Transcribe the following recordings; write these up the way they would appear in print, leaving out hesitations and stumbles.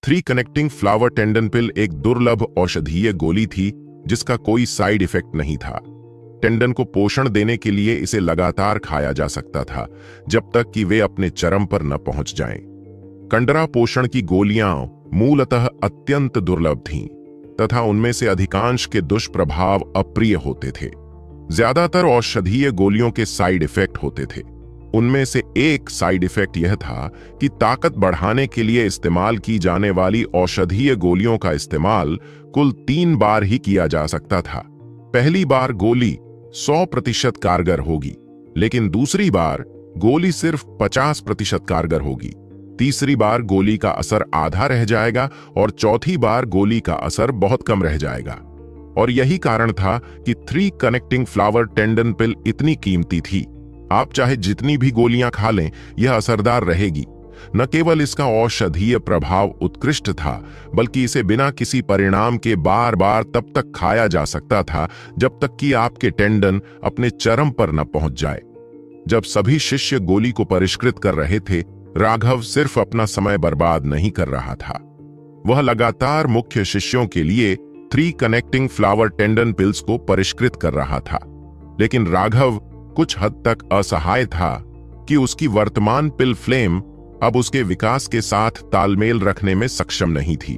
3 connecting flower tendon पिल एक दुर्लभ औषधीय गोली थी जिसका कोई साइड इफेक्ट नहीं था। टेंडन को पोषण देने के लिए इसे लगातार खाया जा सकता था जब तक कि वे अपने चरम पर न पहुंच जाएं। कंडरा पोषण की गोलियां मूलतः अत्यंत दुर्लभ थीं तथा उनमें से अधिकांश के दुष्प्रभाव अप्रिय होते थे। ज्यादातर औषधीय गोलियों के साइड इफेक्ट होते थे। उनमें से एक साइड इफेक्ट यह था कि ताकत बढ़ाने के लिए इस्तेमाल की जाने वाली औषधीय गोलियों का इस्तेमाल कुल 3 बार ही किया जा सकता था। पहली बार गोली 100% कारगर होगी, लेकिन दूसरी बार गोली सिर्फ 50% कारगर होगी। तीसरी बार गोली का असर आधा रह जाएगा और चौथी बार गोली का असर बहुत कम रह जाएगा। और यही कारण था कि 3 कनेक्टिंग फ्लावर टेंडन पिल इतनी कीमती थी। आप चाहे जितनी भी गोलियां खा लें, यह असरदार रहेगी। न केवल इसका औषधीय प्रभाव उत्कृष्ट था, बल्कि इसे बिना किसी परिणाम के बार बार तब तक खाया जा सकता था जब तक कि आपके टेंडन अपने चरम पर न पहुंच जाए। जब सभी शिष्य गोली को परिष्कृत कर रहे थे, राघव सिर्फ अपना समय बर्बाद नहीं कर रहा था। वह लगातार मुख्य शिष्यों के लिए 3 कनेक्टिंग फ्लावर टेंडन पिल्स को परिष्कृत कर रहा था। लेकिन राघव कुछ हद तक असहाय था कि उसकी वर्तमान पिल फ्लेम अब उसके विकास के साथ तालमेल रखने में सक्षम नहीं थी।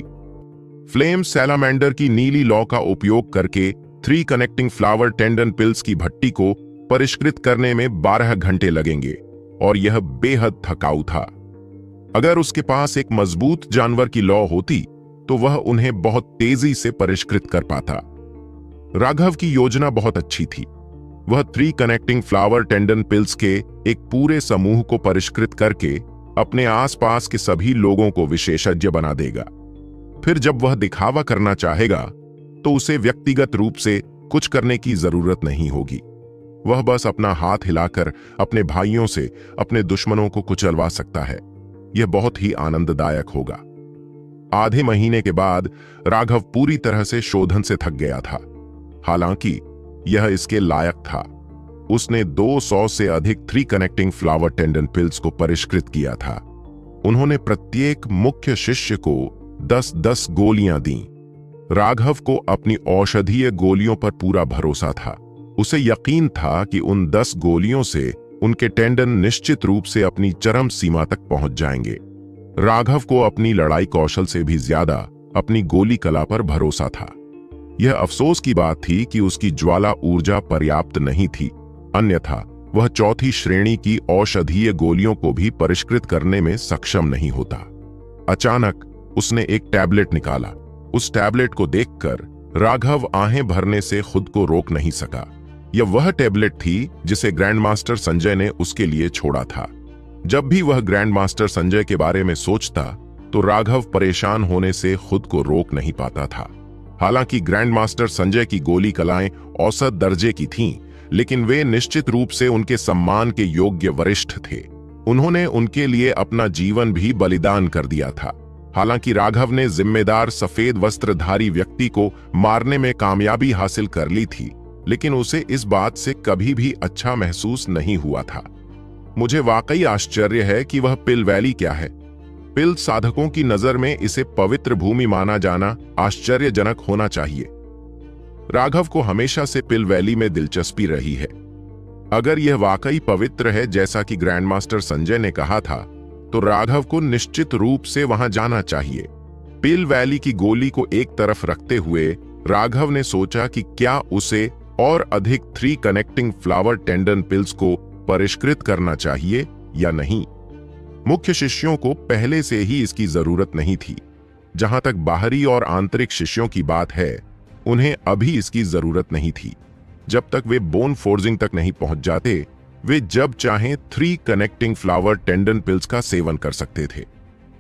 फ्लेम सैलामेंडर की नीली लॉ का उपयोग करके 3 कनेक्टिंग फ्लावर टेंडन पिल्स की भट्टी को परिष्कृत करने में 12 घंटे लगेंगे और यह बेहद थकाऊ था। अगर उसके पास एक मजबूत जानवर की लॉ होती तो वह उन्हें बहुत तेजी से परिष्कृत कर पाता। राघव की योजना बहुत अच्छी थी। वह 3 कनेक्टिंग फ्लावर टेंडन पिल्स के एक पूरे समूह को परिष्कृत करके अपने आसपास के सभी लोगों को विशेषज्ञ बना देगा। फिर जब वह दिखावा करना चाहेगा तो उसे व्यक्तिगत रूप से कुछ करने की जरूरत नहीं होगी। वह बस अपना हाथ हिलाकर अपने भाइयों से अपने दुश्मनों को कुचलवा सकता है। यह बहुत ही आनंददायक होगा। आधे महीने के बाद राघव पूरी तरह से शोधन से थक गया था। हालांकि यह इसके लायक था। उसने 200 से अधिक 3 कनेक्टिंग फ्लावर टेंडन पिल्स को परिष्कृत किया था। उन्होंने प्रत्येक मुख्य शिष्य को 10-10 गोलियां दी। राघव को अपनी औषधीय गोलियों पर पूरा भरोसा था। उसे यकीन था कि उन 10 गोलियों से उनके टेंडन निश्चित रूप से अपनी चरम सीमा तक पहुंच जाएंगे। राघव को अपनी लड़ाई कौशल से भी ज्यादा अपनी गोली कला पर भरोसा था। यह अफसोस की बात थी कि उसकी ज्वाला ऊर्जा पर्याप्त नहीं थी, अन्यथा वह 4थी श्रेणी की औषधीय गोलियों को भी परिष्कृत करने में सक्षम नहीं होता। अचानक उसने एक टैबलेट निकाला। उस टैबलेट को देखकर राघव आहें भरने से खुद को रोक नहीं सका। यह वह टैबलेट थी जिसे ग्रैंडमास्टर संजय ने उसके लिए छोड़ा था। जब भी वह ग्रैंडमास्टर संजय के बारे में सोचता तो राघव परेशान होने से खुद को रोक नहीं पाता था। हालांकि ग्रैंडमास्टर संजय की गोली कलाएं औसत दर्जे की थीं, लेकिन वे निश्चित रूप से उनके सम्मान के योग्य वरिष्ठ थे। उन्होंने उनके लिए अपना जीवन भी बलिदान कर दिया था। हालांकि राघव ने जिम्मेदार सफेद वस्त्रधारी व्यक्ति को मारने में कामयाबी हासिल कर ली थी, लेकिन उसे इस बात से कभी भी अच्छा महसूस नहीं हुआ था। मुझे वाकई आश्चर्य है कि वह पिल वैली क्या है। पिल साधकों की नजर में इसे पवित्र भूमि माना जाना आश्चर्यजनक होना चाहिए। राघव को हमेशा से पिल वैली में दिलचस्पी रही है। अगर यह वाकई पवित्र है जैसा कि ग्रैंडमास्टर संजय ने कहा था, तो राघव को निश्चित रूप से वहां जाना चाहिए। पिल वैली की गोली को एक तरफ रखते हुए राघव ने सोचा कि क्या उसे और अधिक 3 कनेक्टिंग फ्लावर टेंडन पिल्स को परिष्कृत करना चाहिए या नहीं। मुख्य शिष्यों को पहले से ही इसकी जरूरत नहीं थी। जहां तक बाहरी और आंतरिक शिष्यों की बात है, उन्हें अभी इसकी जरूरत नहीं थी। जब तक वे बोन फोर्जिंग तक नहीं पहुंच जाते, वे जब चाहें 3 कनेक्टिंग फ्लावर टेंडन पिल्स का सेवन कर सकते थे।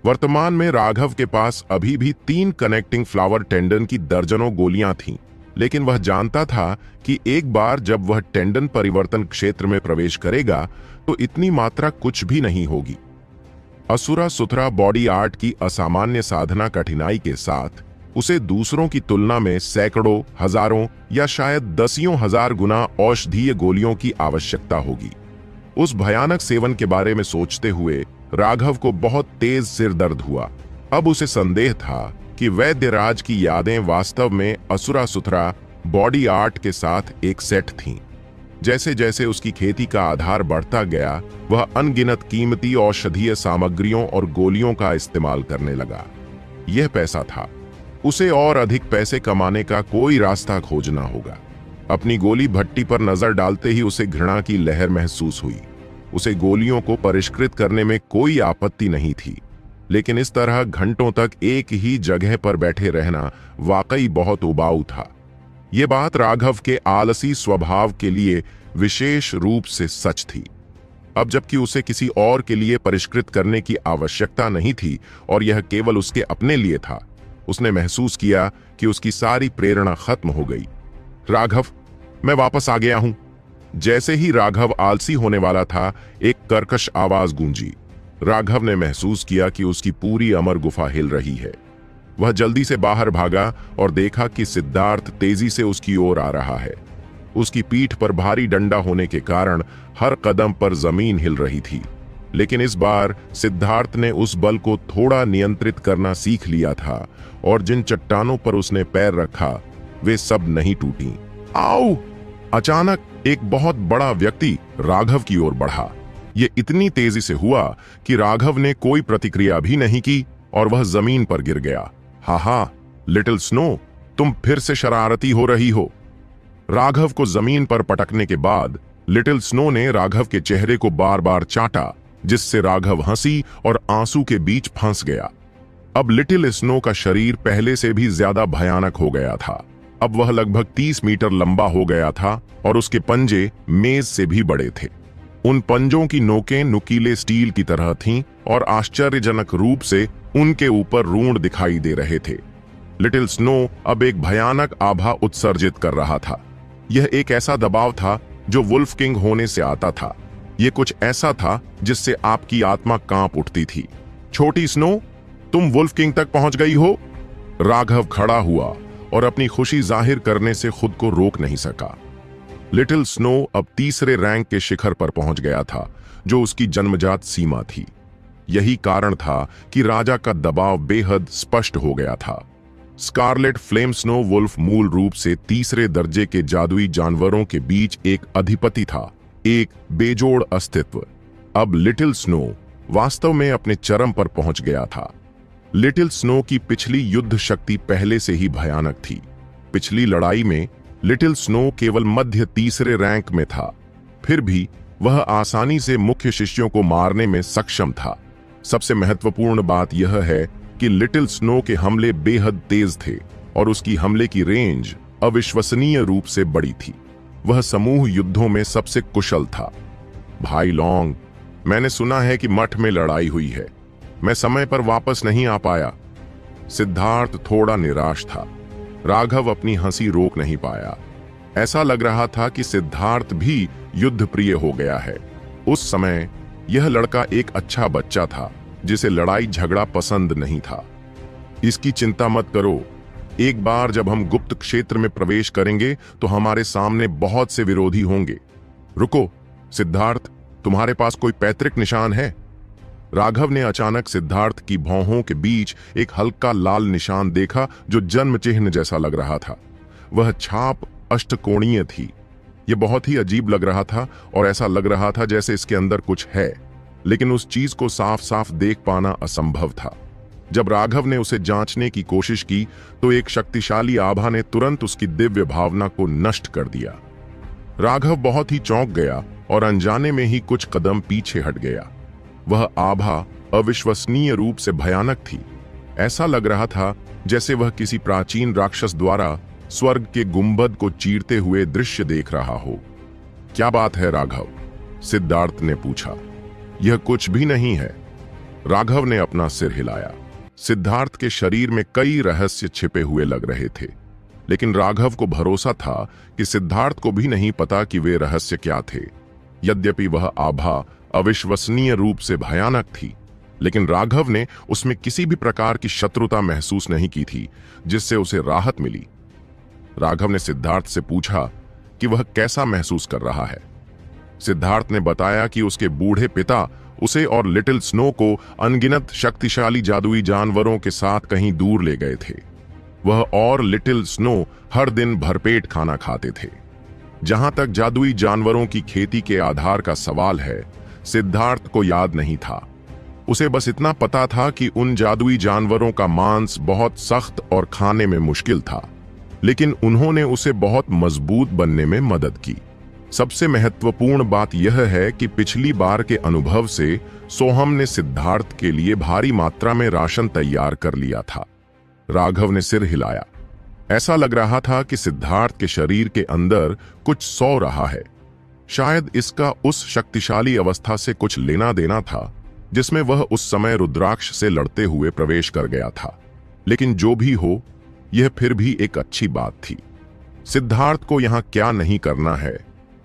वर्तमान में राघव के पास अभी भी 3 कनेक्टिंग फ्लावर टेंडन की दर्जनों गोलियां थीं, लेकिन वह जानता था कि एक बार जब वह टेंडन परिवर्तन क्षेत्र में प्रवेश करेगा तो इतनी मात्रा कुछ भी नहीं होगी। असुरा सुथरा बॉडी आर्ट की असामान्य साधना कठिनाई के साथ उसे दूसरों की तुलना में सैकड़ों, हजारों या शायद दसियों हजार गुना औषधीय गोलियों की आवश्यकता होगी। उस भयानक सेवन के बारे में सोचते हुए राघव को बहुत तेज सिर दर्द हुआ। अब उसे संदेह था कि वैद्यराज की यादें वास्तव में असुरा सुथरा बॉडी आर्ट के साथ एक सेट थीं। जैसे जैसे उसकी खेती का आधार बढ़ता गया, वह अनगिनत कीमती औषधीय सामग्रियों और गोलियों का इस्तेमाल करने लगा। यह पैसा था, उसे और अधिक पैसे कमाने का कोई रास्ता खोजना होगा। अपनी गोली भट्टी पर नजर डालते ही उसे घृणा की लहर महसूस हुई। उसे गोलियों को परिष्कृत करने में कोई आपत्ति नहीं थी, लेकिन इस तरह घंटों तक एक ही जगह पर बैठे रहना वाकई बहुत उबाऊ था। ये बात राघव के आलसी स्वभाव के लिए विशेष रूप से सच थी। अब जबकि उसे किसी और के लिए परिष्कृत करने की आवश्यकता नहीं थी और यह केवल उसके अपने लिए था, उसने महसूस किया कि उसकी सारी प्रेरणा खत्म हो गई। राघव, मैं वापस आ गया हूं। जैसे ही राघव आलसी होने वाला था, एक कर्कश आवाज गूंजी। राघव ने महसूस किया कि उसकी पूरी अमर गुफा हिल रही है। वह जल्दी से बाहर भागा और देखा कि सिद्धार्थ तेजी से उसकी ओर आ रहा है। उसकी पीठ पर भारी डंडा होने के कारण हर कदम पर जमीन हिल रही थी, लेकिन इस बार सिद्धार्थ ने उस बल को थोड़ा नियंत्रित करना सीख लिया था और जिन चट्टानों पर उसने पैर रखा वे सब नहीं टूटी। आओ! अचानक एक बहुत बड़ा व्यक्ति राघव की ओर बढ़ा। यह इतनी तेजी से हुआ कि राघव ने कोई प्रतिक्रिया भी नहीं की और वह जमीन पर गिर गया। हा, लिटिल स्नो, तुम फिर से शरारती हो रही हो। राघव को जमीन पर पटकने के बाद लिटिल स्नो ने राघव के चेहरे को बार बार चाटा, जिससे राघव हंसी और आंसू के बीच फंस गया। अब लिटिल स्नो का शरीर पहले से भी ज्यादा भयानक हो गया था। अब वह लगभग 30 मीटर लंबा हो गया था और उसके पंजे मेज से भी बड़े थे। उन पंजों की नोकें नुकीले स्टील की तरह थीं और आश्चर्यजनक रूप से उनके ऊपर रूंड दिखाई दे रहे थे। लिटिल स्नो अब एक भयानक आभा उत्सर्जित कर रहा था। यह एक ऐसा दबाव था जो वुल्फ किंग होने से आता था। यह कुछ ऐसा था जिससे आपकी आत्मा कांप उठती थी। छोटी स्नो, तुम वुल्फ किंग तक पहुंच गई हो। राघव खड़ा हुआ और अपनी खुशी जाहिर करने से खुद को रोक नहीं सका। लिटिल स्नो अब तीसरे रैंक के शिखर पर पहुंच गया था, जो उसकी जन्मजात सीमा थी। यही कारण था कि राजा का दबाव बेहद स्पष्ट हो गया था। स्कारलेट फ्लेम स्नो वुल्फ मूल रूप से तीसरे दर्जे के जादुई जानवरों के बीच एक अधिपति था, एक बेजोड़ अस्तित्व। अब लिटिल स्नो वास्तव में अपने चरम पर पहुंच गया था। लिटिल स्नो की पिछली युद्ध शक्ति पहले से ही भयानक थी। पिछली लड़ाई में लिटिल स्नो केवल मध्य तीसरे रैंक में था, फिर भी वह आसानी से मुख्य शिष्यों को मारने में सक्षम था। सबसे महत्वपूर्ण बात यह है कि लिटिल स्नो के हमले बेहद तेज थे और उसकी हमले की रेंज अविश्वसनीय रूप से बड़ी थी। वह समूह युद्धों में सबसे कुशल था। भाई लॉन्ग, मैंने सुना है कि मठ में लड़ाई हुई है। मैं समय पर वापस नहीं आ पाया। सिद्धार्थ थोड़ा निराश था। राघव अपनी हंसी रोक नहीं पाया। ऐसा लग रहा था कि सिद्धार्थ भी युद्ध प्रिय हो गया है। उस समय यह लड़का एक अच्छा बच्चा था जिसे लड़ाई झगड़ा पसंद नहीं था। इसकी चिंता मत करो। एक बार जब हम गुप्त क्षेत्र में प्रवेश करेंगे तो हमारे सामने बहुत से विरोधी होंगे। रुको सिद्धार्थ, तुम्हारे पास कोई पैतृक निशान है? राघव ने अचानक सिद्धार्थ की भौहों के बीच एक हल्का लाल निशान देखा जो जन्म चिन्ह जैसा लग रहा था। वह छाप अष्टकोणीय थी। यह बहुत ही अजीब लग रहा था और ऐसा लग रहा था जैसे इसके अंदर कुछ है, लेकिन उस चीज को साफ साफ देख पाना असंभव था। जब राघव ने उसे जांचने की कोशिश की तो एक शक्तिशाली आभा ने तुरंत उसकी दिव्य भावना को नष्ट कर दिया। राघव बहुत ही चौंक गया और अनजाने में ही कुछ कदम पीछे हट गया। वह आभा अविश्वसनीय रूप से भयानक थी। ऐसा लग रहा था जैसे वह किसी प्राचीन राक्षस द्वारा स्वर्ग के गुंबद को चीरते हुए दृश्य देख रहा हो। क्या बात है राघव? सिद्धार्थ ने पूछा। यह कुछ भी नहीं है। राघव ने अपना सिर हिलाया। सिद्धार्थ के शरीर में कई रहस्य छिपे हुए लग रहे थे, लेकिन राघव को भरोसा था कि सिद्धार्थ को भी नहीं पता कि वे रहस्य क्या थे। यद्यपि वह आभा अविश्वसनीय रूप से भयानक थी, लेकिन राघव ने उसमें किसी भी प्रकार की शत्रुता महसूस नहीं की थी जिससे उसे राहत मिली। राघव ने सिद्धार्थ से पूछा कि वह कैसा महसूस कर रहा है। सिद्धार्थ ने बताया कि उसके बूढ़े पिता उसे और लिटिल स्नो को अनगिनत शक्तिशाली जादुई जानवरों के साथ कहीं दूर ले गए थे। वह और लिटिल स्नो हर दिन भरपेट खाना खाते थे। जहां तक जादुई जानवरों की खेती के आधार का सवाल है, सिद्धार्थ को याद नहीं था। उसे बस इतना पता था कि उन जादुई जानवरों का मांस बहुत सख्त और खाने में मुश्किल था, लेकिन उन्होंने उसे बहुत मजबूत बनने में मदद की। सबसे महत्वपूर्ण बात यह है कि पिछली बार के अनुभव से सोहम ने सिद्धार्थ के लिए भारी मात्रा में राशन तैयार कर लिया था। राघव ने सिर हिलाया। ऐसा लग रहा था कि सिद्धार्थ के शरीर के अंदर कुछ सौ रहा है। शायद इसका उस शक्तिशाली अवस्था से कुछ लेना देना था जिसमें वह उस समय रुद्राक्ष से लड़ते हुए प्रवेश कर गया था। लेकिन जो भी हो, यह फिर भी एक अच्छी बात थी। सिद्धार्थ को यहां क्या नहीं करना है,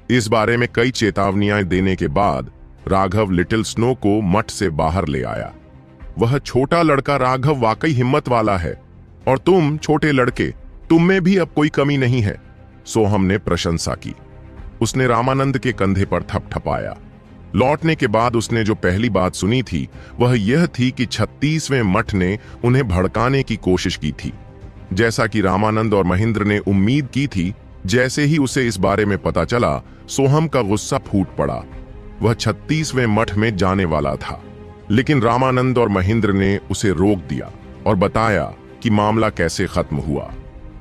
इस बारे में कई चेतावनियां देने के बाद राघव लिटिल स्नो को मठ से बाहर ले आया। वह छोटा लड़का राघव वाकई हिम्मत वाला है, और तुम छोटे लड़के, तुम में भी अब कोई कमी नहीं है, सोहम ने प्रशंसा की। उसने रामानंद के कंधे पर थपथपाया। लौटने के बाद उसने जो पहली बात सुनी थी वह यह थी कि 36वें मठ ने उन्हें भड़काने की कोशिश की थी। जैसा कि रामानंद और महेंद्र ने उम्मीद की थी, जैसे ही उसे इस बारे में पता चला, सोहम का गुस्सा फूट पड़ा। वह 36वें मठ में जाने वाला था, लेकिन रामानंद और महेंद्र ने उसे रोक दिया और बताया कि मामला कैसे खत्म हुआ।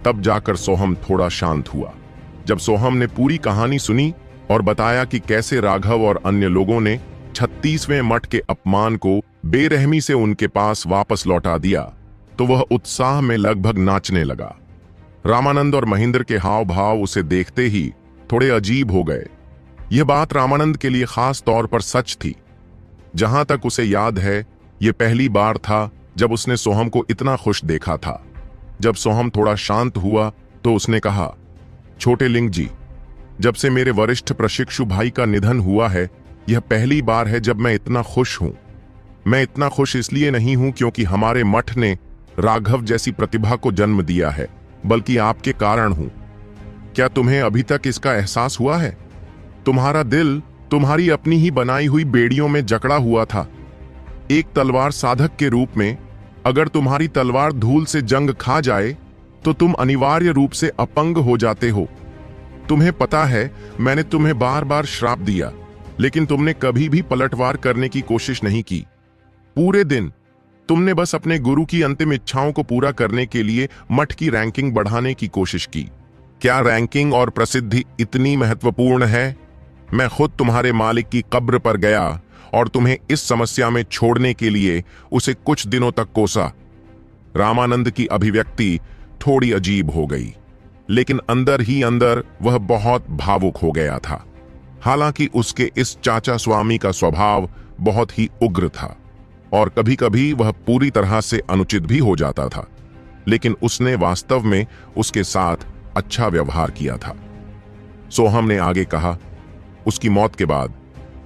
तब जाकर सोहम थोड़ा शांत हुआ। जब सोहम ने पूरी कहानी सुनी और बताया कि कैसे राघव और अन्य लोगों ने 36वें मठ के अपमान को बेरहमी से उनके पास वापस लौटा दिया, तो वह उत्साह में लगभग नाचने लगा। रामानंद और महेंद्र के हाव भाव उसे देखते ही थोड़े अजीब हो गए। यह बात रामानंद के लिए खास तौर पर सच थी। जहां तक उसे याद है, यह पहली बार था जब उसने सोहम को इतना खुश देखा था। जब सोहम थोड़ा शांत हुआ तो उसने कहा, छोटे लिंग जी, जब से मेरे वरिष्ठ प्रशिक्षु भाई का निधन हुआ है, यह पहली बार है जब मैं इतना खुश हूं। मैं इतना खुश इसलिए नहीं हूं क्योंकि हमारे मठ ने राघव जैसी प्रतिभा को जन्म दिया है, बल्कि आपके कारण हूं। क्या तुम्हें अभी तक इसका एहसास हुआ है? तुम्हारा दिल तुम्हारी अपनी ही बनाई हुई बेड़ियों में जकड़ा हुआ था। एक तलवार साधक के रूप में अगर तुम्हारी तलवार धूल से जंग खा जाए तो तुम अनिवार्य रूप से अपंग हो जाते हो। तुम्हें पता है, मैंने तुम्हें बार बार श्राप दिया, लेकिन तुमने कभी भी पलटवार करने की कोशिश नहीं की। पूरे दिन तुमने बस अपने गुरु की अंतिम इच्छाओं को पूरा करने के लिए मठ की रैंकिंग बढ़ाने की कोशिश की। क्या रैंकिंग और प्रसिद्धि इतनी महत्वपूर्ण है? मैं खुद तुम्हारे मालिक की कब्र पर गया और तुम्हें इस समस्या में छोड़ने के लिए उसे कुछ दिनों तक कोसा। रामानंद की अभिव्यक्ति थोड़ी अजीब हो गई, लेकिन अंदर ही अंदर वह बहुत भावुक हो गया था। हालांकि उसके इस चाचा स्वामी का स्वभाव बहुत ही उग्र था और कभी कभी वह पूरी तरह से अनुचित भी हो जाता था, लेकिन उसने वास्तव में उसके साथ अच्छा व्यवहार किया था। सोहम ने आगे कहा, उसकी मौत के बाद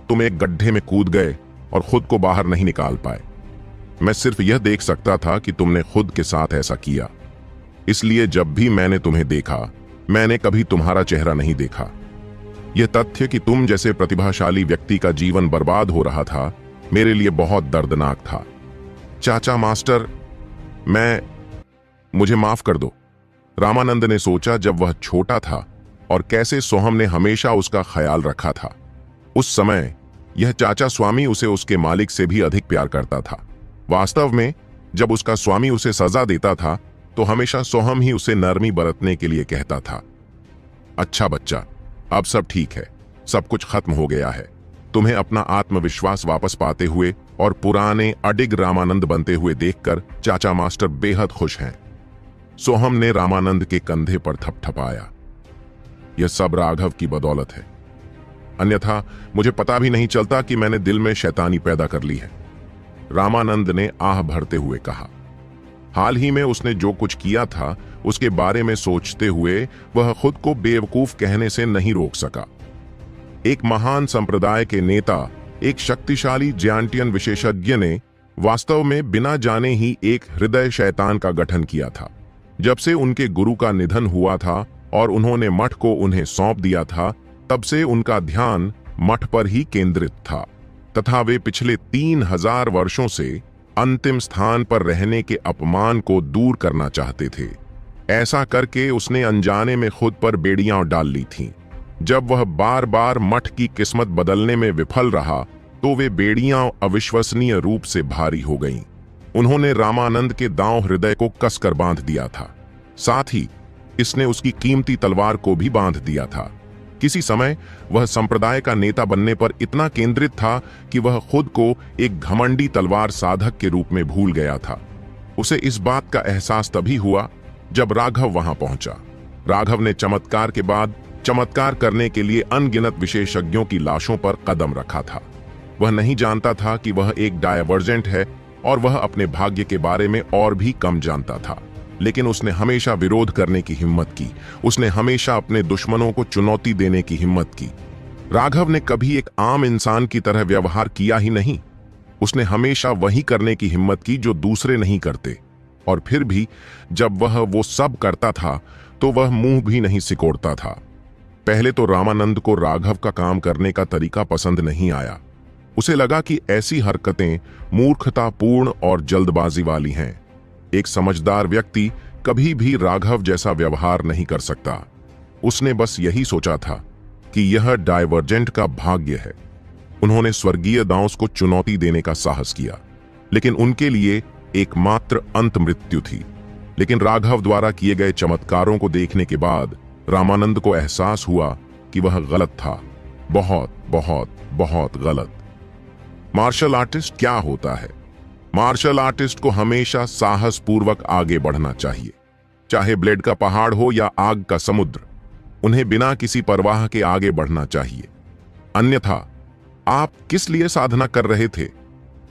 तुम एक गड्ढे में कूद गए और खुद को बाहर नहीं निकाल पाए। मैं सिर्फ यह देख सकता था कि तुमने खुद के साथ ऐसा किया, इसलिए जब भी मैंने तुम्हें देखा, मैंने कभी तुम्हारा चेहरा नहीं देखा। यह तथ्य कि तुम जैसे प्रतिभाशाली व्यक्ति का जीवन बर्बाद हो रहा था, मेरे लिए बहुत दर्दनाक था। चाचा मास्टर, मुझे माफ कर दो, रामानंद ने सोचा जब वह छोटा था और कैसे सोहम ने हमेशा उसका ख्याल रखा था। उस समय यह चाचा स्वामी उसे उसके मालिक से भी अधिक प्यार करता था। वास्तव में जब उसका स्वामी उसे सजा देता था तो हमेशा सोहम ही उसे नरमी बरतने के लिए कहता था, अच्छा बच्चा, अब सब ठीक है, सब कुछ खत्म हो गया है। तुम्हें अपना आत्मविश्वास वापस पाते हुए और पुराने अडिग रामानंद बनते हुए देखकर चाचा मास्टर बेहद खुश हैं। सोहम ने रामानंद के कंधे पर थपथपाया। यह सब राघव की बदौलत है, अन्यथा मुझे पता भी नहीं चलता कि मैंने दिल में शैतानी पैदा कर ली है, रामानंद ने आह भरते हुए कहा। हाल ही में उसने जो कुछ किया था उसके बारे में सोचते हुए वह खुद को बेवकूफ कहने से नहीं रोक सका। एक महान संप्रदाय के नेता, एक शक्तिशाली ज्यांटियन विशेषज्ञ ने वास्तव में बिना जाने ही एक हृदय शैतान का गठन किया था। जब से उनके गुरु का निधन हुआ था और उन्होंने मठ को उन्हें सौंप दिया था, तब से उनका ध्यान मठ पर ही केंद्रित था। तथा वे पिछले 3000 वर्षों से अंतिम स्थान पर रहने के अपमान को दूर करना चाहते थे। ऐसा करके उसने अनजाने में खुद पर बेड़ियां डाल ली थीं। जब वह बार बार मठ की किस्मत बदलने में विफल रहा तो वे बेड़ियां अविश्वसनीय रूप से भारी हो गईं। उन्होंने रामानंद के दांव हृदय को कसकर बांध दिया था। साथ ही इसने उसकी कीमती तलवार को भी बांध दिया था। किसी समय वह संप्रदाय का नेता बनने पर इतना केंद्रित था कि वह खुद को एक घमंडी तलवार साधक के रूप में भूल गया था। उसे इस बात का एहसास तभी हुआ जब राघव वहां पहुंचा। राघव ने चमत्कार के बाद चमत्कार करने के लिए अनगिनत विशेषज्ञों की लाशों पर कदम रखा था। वह नहीं जानता था कि वह एक डायवर्जेंट है और वह अपने भाग्य के बारे में और भी कम जानता था। लेकिन उसने हमेशा विरोध करने की हिम्मत की। उसने हमेशा अपने दुश्मनों को चुनौती देने की हिम्मत की। राघव ने कभी एक आम इंसान की तरह व्यवहार किया ही नहीं। उसने हमेशा वही करने की हिम्मत की जो दूसरे नहीं करते। और फिर भी जब वह वो सब करता था तो वह मुंह भी नहीं सिकोड़ता था। पहले तो रामानंद को राघव का काम करने का तरीका पसंद नहीं आया। उसे लगा कि ऐसी हरकतें मूर्खतापूर्ण और जल्दबाजी वाली हैं। एक समझदार व्यक्ति कभी भी राघव जैसा व्यवहार नहीं कर सकता। उसने बस यही सोचा था कि यह डायवर्जेंट का भाग्य है। उन्होंने स्वर्गीय दांस को चुनौती देने का साहस किया, लेकिन उनके लिए एकमात्र अंत मृत्यु थी। लेकिन राघव द्वारा किए गए चमत्कारों को देखने के बाद रामानंद को एहसास हुआ कि वह गलत था। बहुत बहुत बहुत गलत। मार्शल आर्टिस्ट क्या होता है? मार्शल आर्टिस्ट को हमेशा साहस पूर्वक आगे बढ़ना चाहिए, चाहे ब्लेड का पहाड़ हो या आग का समुद्र। उन्हें बिना किसी परवाह के आगे बढ़ना चाहिए। अन्यथा आप किस लिए साधना कर रहे थे?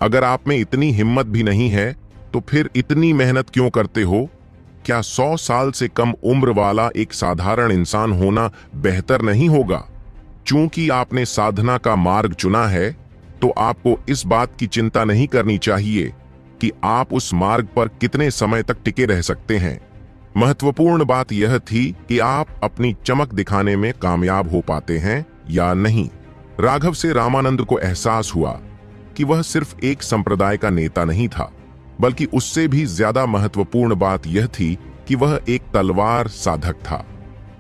अगर आप में इतनी हिम्मत भी नहीं है तो फिर इतनी मेहनत क्यों करते हो? क्या 100 साल से कम उम्र वाला एक साधारण इंसान होना बेहतर नहीं होगा? चूंकि आपने साधना का मार्ग चुना है तो आपको इस बात की चिंता नहीं करनी चाहिए कि आप उस मार्ग पर कितने समय तक टिके रह सकते हैं। महत्वपूर्ण बात यह थी कि आप अपनी चमक दिखाने में कामयाब हो पाते हैं या नहीं। राघव से रामानंद को एहसास हुआ कि वह सिर्फ एक संप्रदाय का नेता नहीं था, बल्कि उससे भी ज्यादा महत्वपूर्ण बात यह थी कि वह एक तलवार साधक था।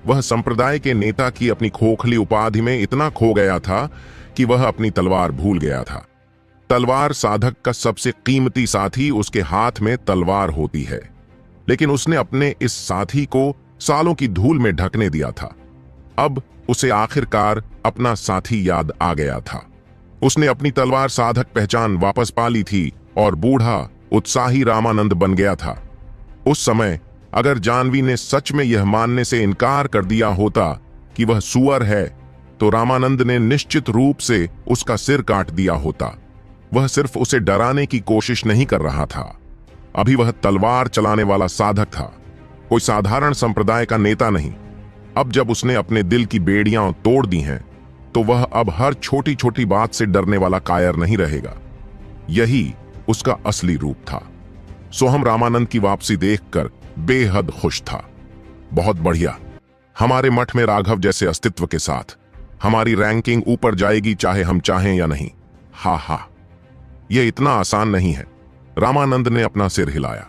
वह संप्रदाय के नेता की अपनी खोखली उपाधि में इतना खो गया था कि वह अपनी तलवार भूल गया था। तलवार साधक का सबसे कीमती साथी उसके हाथ में तलवार होती है, लेकिन उसने अपने इस साथी को सालों की धूल में ढकने दिया था। अब उसे आखिरकार अपना साथी याद आ गया था। उसने अपनी तलवार साधक पहचान वापस पा ली थी और बूढ़ा उत्साही रामानंद बन गया था। उस समय अगर जानवी ने सच में यह मानने से इनकार कर दिया होता कि वह सुअर है तो रामानंद ने निश्चित रूप से उसका सिर काट दिया होता। वह सिर्फ उसे डराने की कोशिश नहीं कर रहा था। अभी वह तलवार चलाने वाला साधक था, कोई साधारण संप्रदाय का नेता नहीं। अब जब उसने अपने दिल की बेड़ियां तोड़ दी हैं तो वह अब हर छोटी छोटी बात से डरने वाला कायर नहीं रहेगा। यही उसका असली रूप था। सोहम रामानंद की वापसी देखकर बेहद खुश था। बहुत बढ़िया, हमारे मठ में राघव जैसे अस्तित्व के साथ हमारी रैंकिंग ऊपर जाएगी, चाहे हम चाहें या नहीं। हा हा, यह इतना आसान नहीं है। रामानंद ने अपना सिर हिलाया।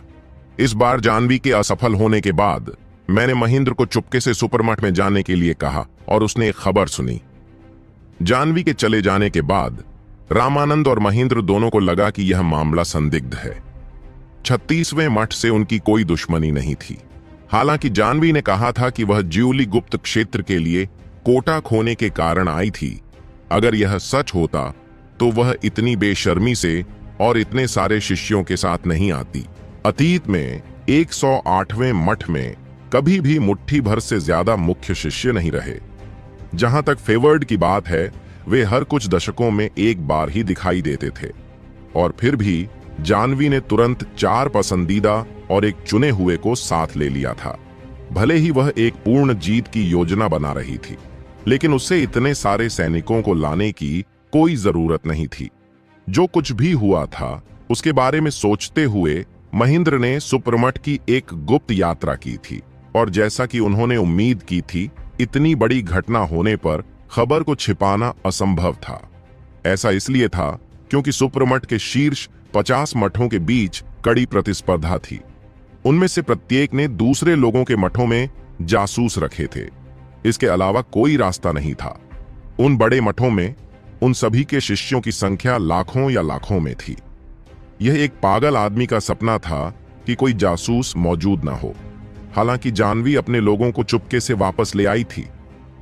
इस बार जानवी के असफल होने के बाद मैंने महेंद्र को चुपके से सुपरमठ में जाने के लिए कहा और उसने एक खबर सुनी। जानवी के चले जाने के बाद रामानंद और महेंद्र दोनों को लगा कि यह मामला संदिग्ध है। 36वें मठ से उनकी कोई दुश्मनी नहीं थी। हालांकि जानवी ने कहा था कि वह ज्यूली गुप्त क्षेत्र के लिए कोटा खोने के कारण आई थी। अगर यह सच होता तो वह इतनी बेशर्मी से और इतने सारे शिष्यों के साथ नहीं आती। अतीत में 108वें मठ में कभी भी मुट्ठी भर से ज्यादा मुख्य शिष्य नहीं रहे। जहां तक फेवर्ड की बात है, वे हर कुछ दशकों में एक बार ही दिखाई देते थे। और फिर भी जानवी ने तुरंत 4 पसंदीदा और एक चुने हुए को साथ ले लिया था। भले ही वह एक पूर्ण जीत की योजना बना रही थी, लेकिन उसे इतने सारे सैनिकों को लाने की कोई जरूरत नहीं थी। जो कुछ भी हुआ था उसके बारे में सोचते हुए महेंद्र ने सुपरमठ की एक गुप्त यात्रा की थी। और जैसा कि उन्होंने उम्मीद की थी, इतनी बड़ी घटना होने पर खबर को छिपाना असंभव था। ऐसा इसलिए था क्योंकि सुप्रमठ के शीर्ष 50 मठों के बीच कड़ी प्रतिस्पर्धा थी। उनमें से प्रत्येक ने दूसरे लोगों के मठों में जासूस रखे थे। इसके अलावा कोई रास्ता नहीं था। उन बड़े मठों में उन सभी के शिष्यों की संख्या लाखों या लाखों में थी। यह एक पागल आदमी का सपना था कि कोई जासूस मौजूद न हो। हालांकि जानवी अपने लोगों को चुपके से वापस ले आई थी,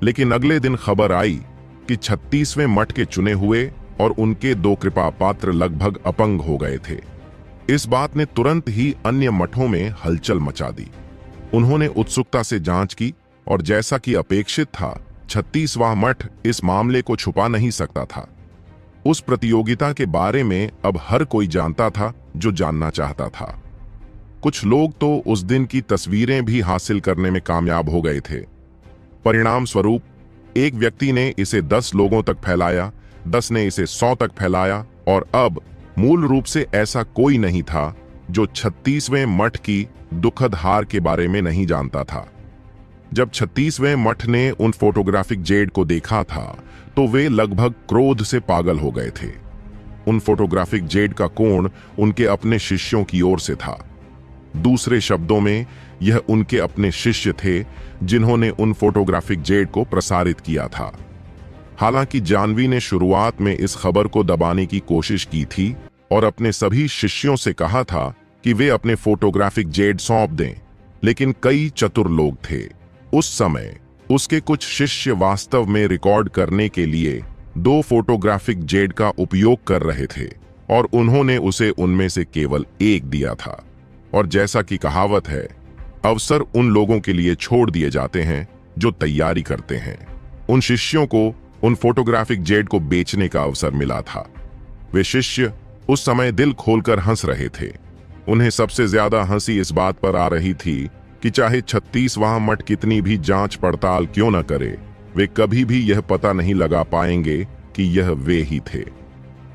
लेकिन अगले दिन खबर आई कि 36वें मठ के चुने हुए और उनके 2 कृपा पात्र लगभग अपंग हो गए थे। इस बात ने तुरंत ही अन्य मठों में हलचल मचा दी। उन्होंने उत्सुकता से जांच की और जैसा कि अपेक्षित था, 36वां मठ इस मामले को छुपा नहीं सकता था। उस प्रतियोगिता के बारे में अब हर कोई जानता था जो जानना चाहता था। कुछ लोग तो उस दिन की तस्वीरें भी हासिल करने में कामयाब हो गए थे। परिणाम स्वरूप एक व्यक्ति ने इसे 10 लोगों तक फैलाया, 10 ने इसे 100 तक फैलाया और अब मूल रूप से ऐसा कोई नहीं था जो 36वें मठ की दुखद हार के बारे में नहीं जानता था। जब 36वें मठ ने उन फोटोग्राफिक जेड को देखा था तो वे लगभग क्रोध से पागल हो गए थे। उन फोटोग्राफिक जेड का कोण उनके अपने शिष्यों की ओर से था। दूसरे शब्दों में, यह उनके अपने शिष्य थे जिन्होंने उन फोटोग्राफिक जेड को प्रसारित किया था। हालांकि जानवी ने शुरुआत में इस खबर को दबाने की कोशिश की थी और अपने सभी शिष्यों से कहा था कि वे अपने फोटोग्राफिक जेड सौंप दें, लेकिन कई चतुर लोग थे। उस समय उसके कुछ शिष्य वास्तव में रिकॉर्ड करने के लिए 2 फोटोग्राफिक जेड का उपयोग कर रहे थे और उन्होंने उसे उनमें से केवल एक दिया था। और जैसा कि कहावत है, अवसर उन लोगों के लिए छोड़ दिए जाते हैं जो तैयारी करते हैं। उन शिष्यों को उन फोटोग्राफिक जेड को बेचने का अवसर मिला था। वे शिष्य उस समय दिल खोलकर हंस रहे थे। उन्हें सबसे ज्यादा हंसी इस बात पर आ रही थी कि चाहे 36वां मठ कितनी भी जांच पड़ताल क्यों न करे, वे कभी भी यह पता नहीं लगा पाएंगे कि यह वे ही थे।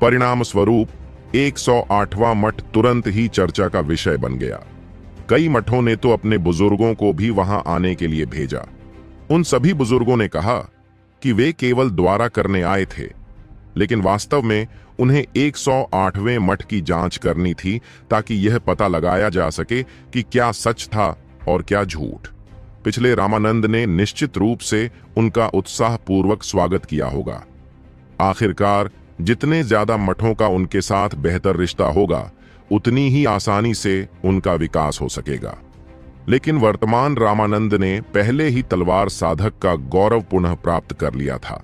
परिणाम स्वरूप 108वां मठ तुरंत ही चर्चा का विषय बन गया। कई मठों ने तो अपने बुजुर्गों को भी वहां आने के लिए भेजा। उन सभी बुजुर्गों ने कहा कि वे केवल द्वारा करने आए थे, लेकिन वास्तव में उन्हें 108वें मठ की जांच करनी थी ताकि यह पता लगाया जा सके कि क्या सच था और क्या झूठ। पिछले रामानंद ने निश्चित रूप से उनका उत्साहपूर्वक स्वागत किया होगा। आखिरकार जितने ज्यादा मठों का उनके साथ बेहतर रिश्ता होगा, उतनी ही आसानी से उनका विकास हो सकेगा। लेकिन वर्तमान रामानंद ने पहले ही तलवार साधक का गौरव पुनः प्राप्त कर लिया था।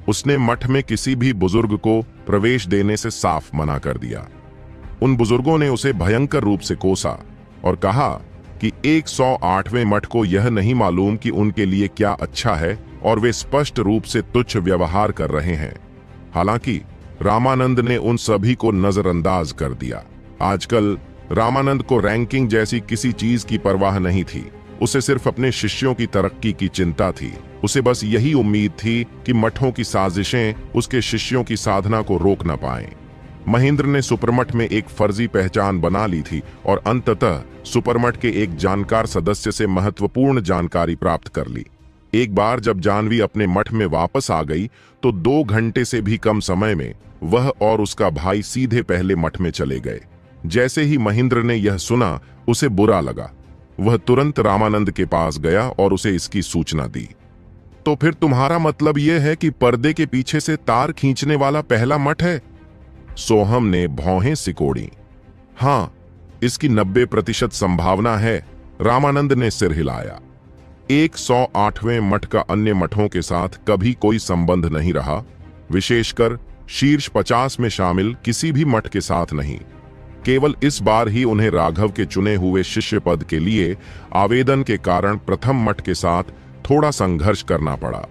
उसने मठ में किसी भी बुजुर्ग को प्रवेश देने से साफ मना कर दिया। उन बुजुर्गों ने उसे भयंकर रूप से कोसा और कहा कि 108वें मठ को यह नहीं मालूम कि उनके लिए क्या अच्छा है और वे स्पष्ट रूप से तुच्छ व्यवहार कर रहे हैं। हालांकि रामानंद ने उन सभी को नजरअंदाज कर दिया। आजकल रामानंद को रैंकिंग जैसी किसी चीज की परवाह नहीं थी। उसे सिर्फ अपने शिष्यों की तरक्की की चिंता थी। उसे बस यही उम्मीद थी कि मठों की साजिशें उसके शिष्यों की साधना को रोक न पाएं। महेंद्र ने सुपरमठ में एक फर्जी पहचान बना ली थी और अंततः सुपरमठ के एक जानकार सदस्य से महत्वपूर्ण जानकारी प्राप्त कर ली। एक बार जब जानवी अपने मठ में वापस आ गई तो 2 घंटे से भी कम समय में वह और उसका भाई सीधे पहले मठ में चले गए। जैसे ही महेंद्र ने यह सुना, उसे बुरा लगा। वह तुरंत रामानंद के पास गया और उसे इसकी सूचना दी। तो फिर तुम्हारा मतलब यह है कि पर्दे के पीछे से तार खींचने वाला पहला मठ है? सोहम ने भौहें सिकोड़ी। हाँ, इसकी 90% संभावना है। रामानंद ने सिर हिलाया। 108वें मठ का अन्य मठों के साथ कभी कोई संबंध नहीं रहा, विशेषकर शीर्ष 50 में शामिल किसी भी मठ के साथ नहीं। केवल इस बार ही उन्हें राघव के चुने हुए शिष्य पद के लिए आवेदन के कारण प्रथम मठ के साथ थोड़ा संघर्ष करना पड़ा,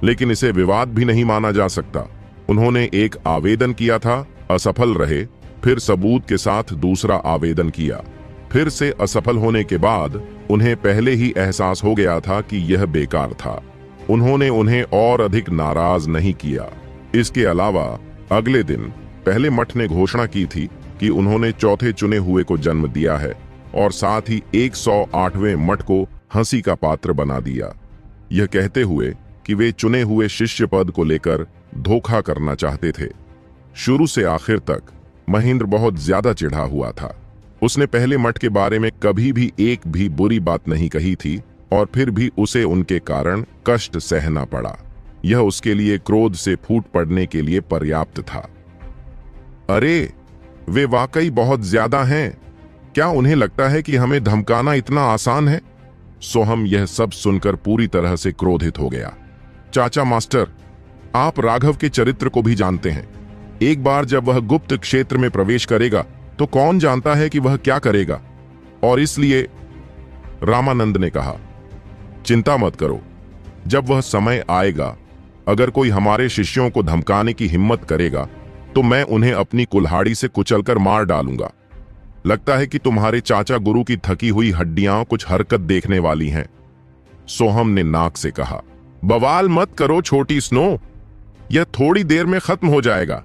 लेकिन इसे विवाद भी नहीं माना जा सकता। उन्होंने एक आवेदन किया था, असफल रहे, फिर सबूत के साथ दूसरा आवेदन किया। फिर से असफल होने के बाद उन्हें पहले ही एहसास हो गया था कि यह बेकार था। उन्होंने उन्हें और अधिक नाराज नहीं किया। इसके अलावा अगले दिन पहले मठ ने घोषणा की थी कि उन्होंने चौथे चुने हुए को जन्म दिया है और साथ ही 108वें मठ को हंसी का पात्र बना दिया, यह कहते हुए कि वे चुने हुए शिष्य पद को लेकर धोखा करना चाहते थे। शुरू से आखिर तक महेंद्र बहुत ज्यादा चिढ़ा हुआ था। उसने पहले मठ के बारे में कभी भी एक भी बुरी बात नहीं कही थी और फिर भी उसे उनके कारण कष्ट सहना पड़ा। यह उसके लिए क्रोध से फूट पड़ने के लिए पर्याप्त था। अरे, वे वाकई बहुत ज्यादा हैं। क्या उन्हें लगता है कि हमें धमकाना इतना आसान है? सोहम यह सब सुनकर पूरी तरह से क्रोधित हो गया। चाचा मास्टर, आप राघव के चरित्र को भी जानते हैं। एक बार जब वह गुप्त क्षेत्र में प्रवेश करेगा तो कौन जानता है कि वह क्या करेगा। और इसलिए रामानंद ने कहा, चिंता मत करो, जब वह समय आएगा, अगर कोई हमारे शिष्यों को धमकाने की हिम्मत करेगा तो मैं उन्हें अपनी कुल्हाड़ी से कुचलकर मार डालूंगा। लगता है कि तुम्हारे चाचा गुरु की थकी हुई हड्डियां कुछ हरकत देखने वाली हैं। सोहम ने नाक से कहा, बवाल मत करो छोटी स्नो, यह थोड़ी देर में खत्म हो जाएगा।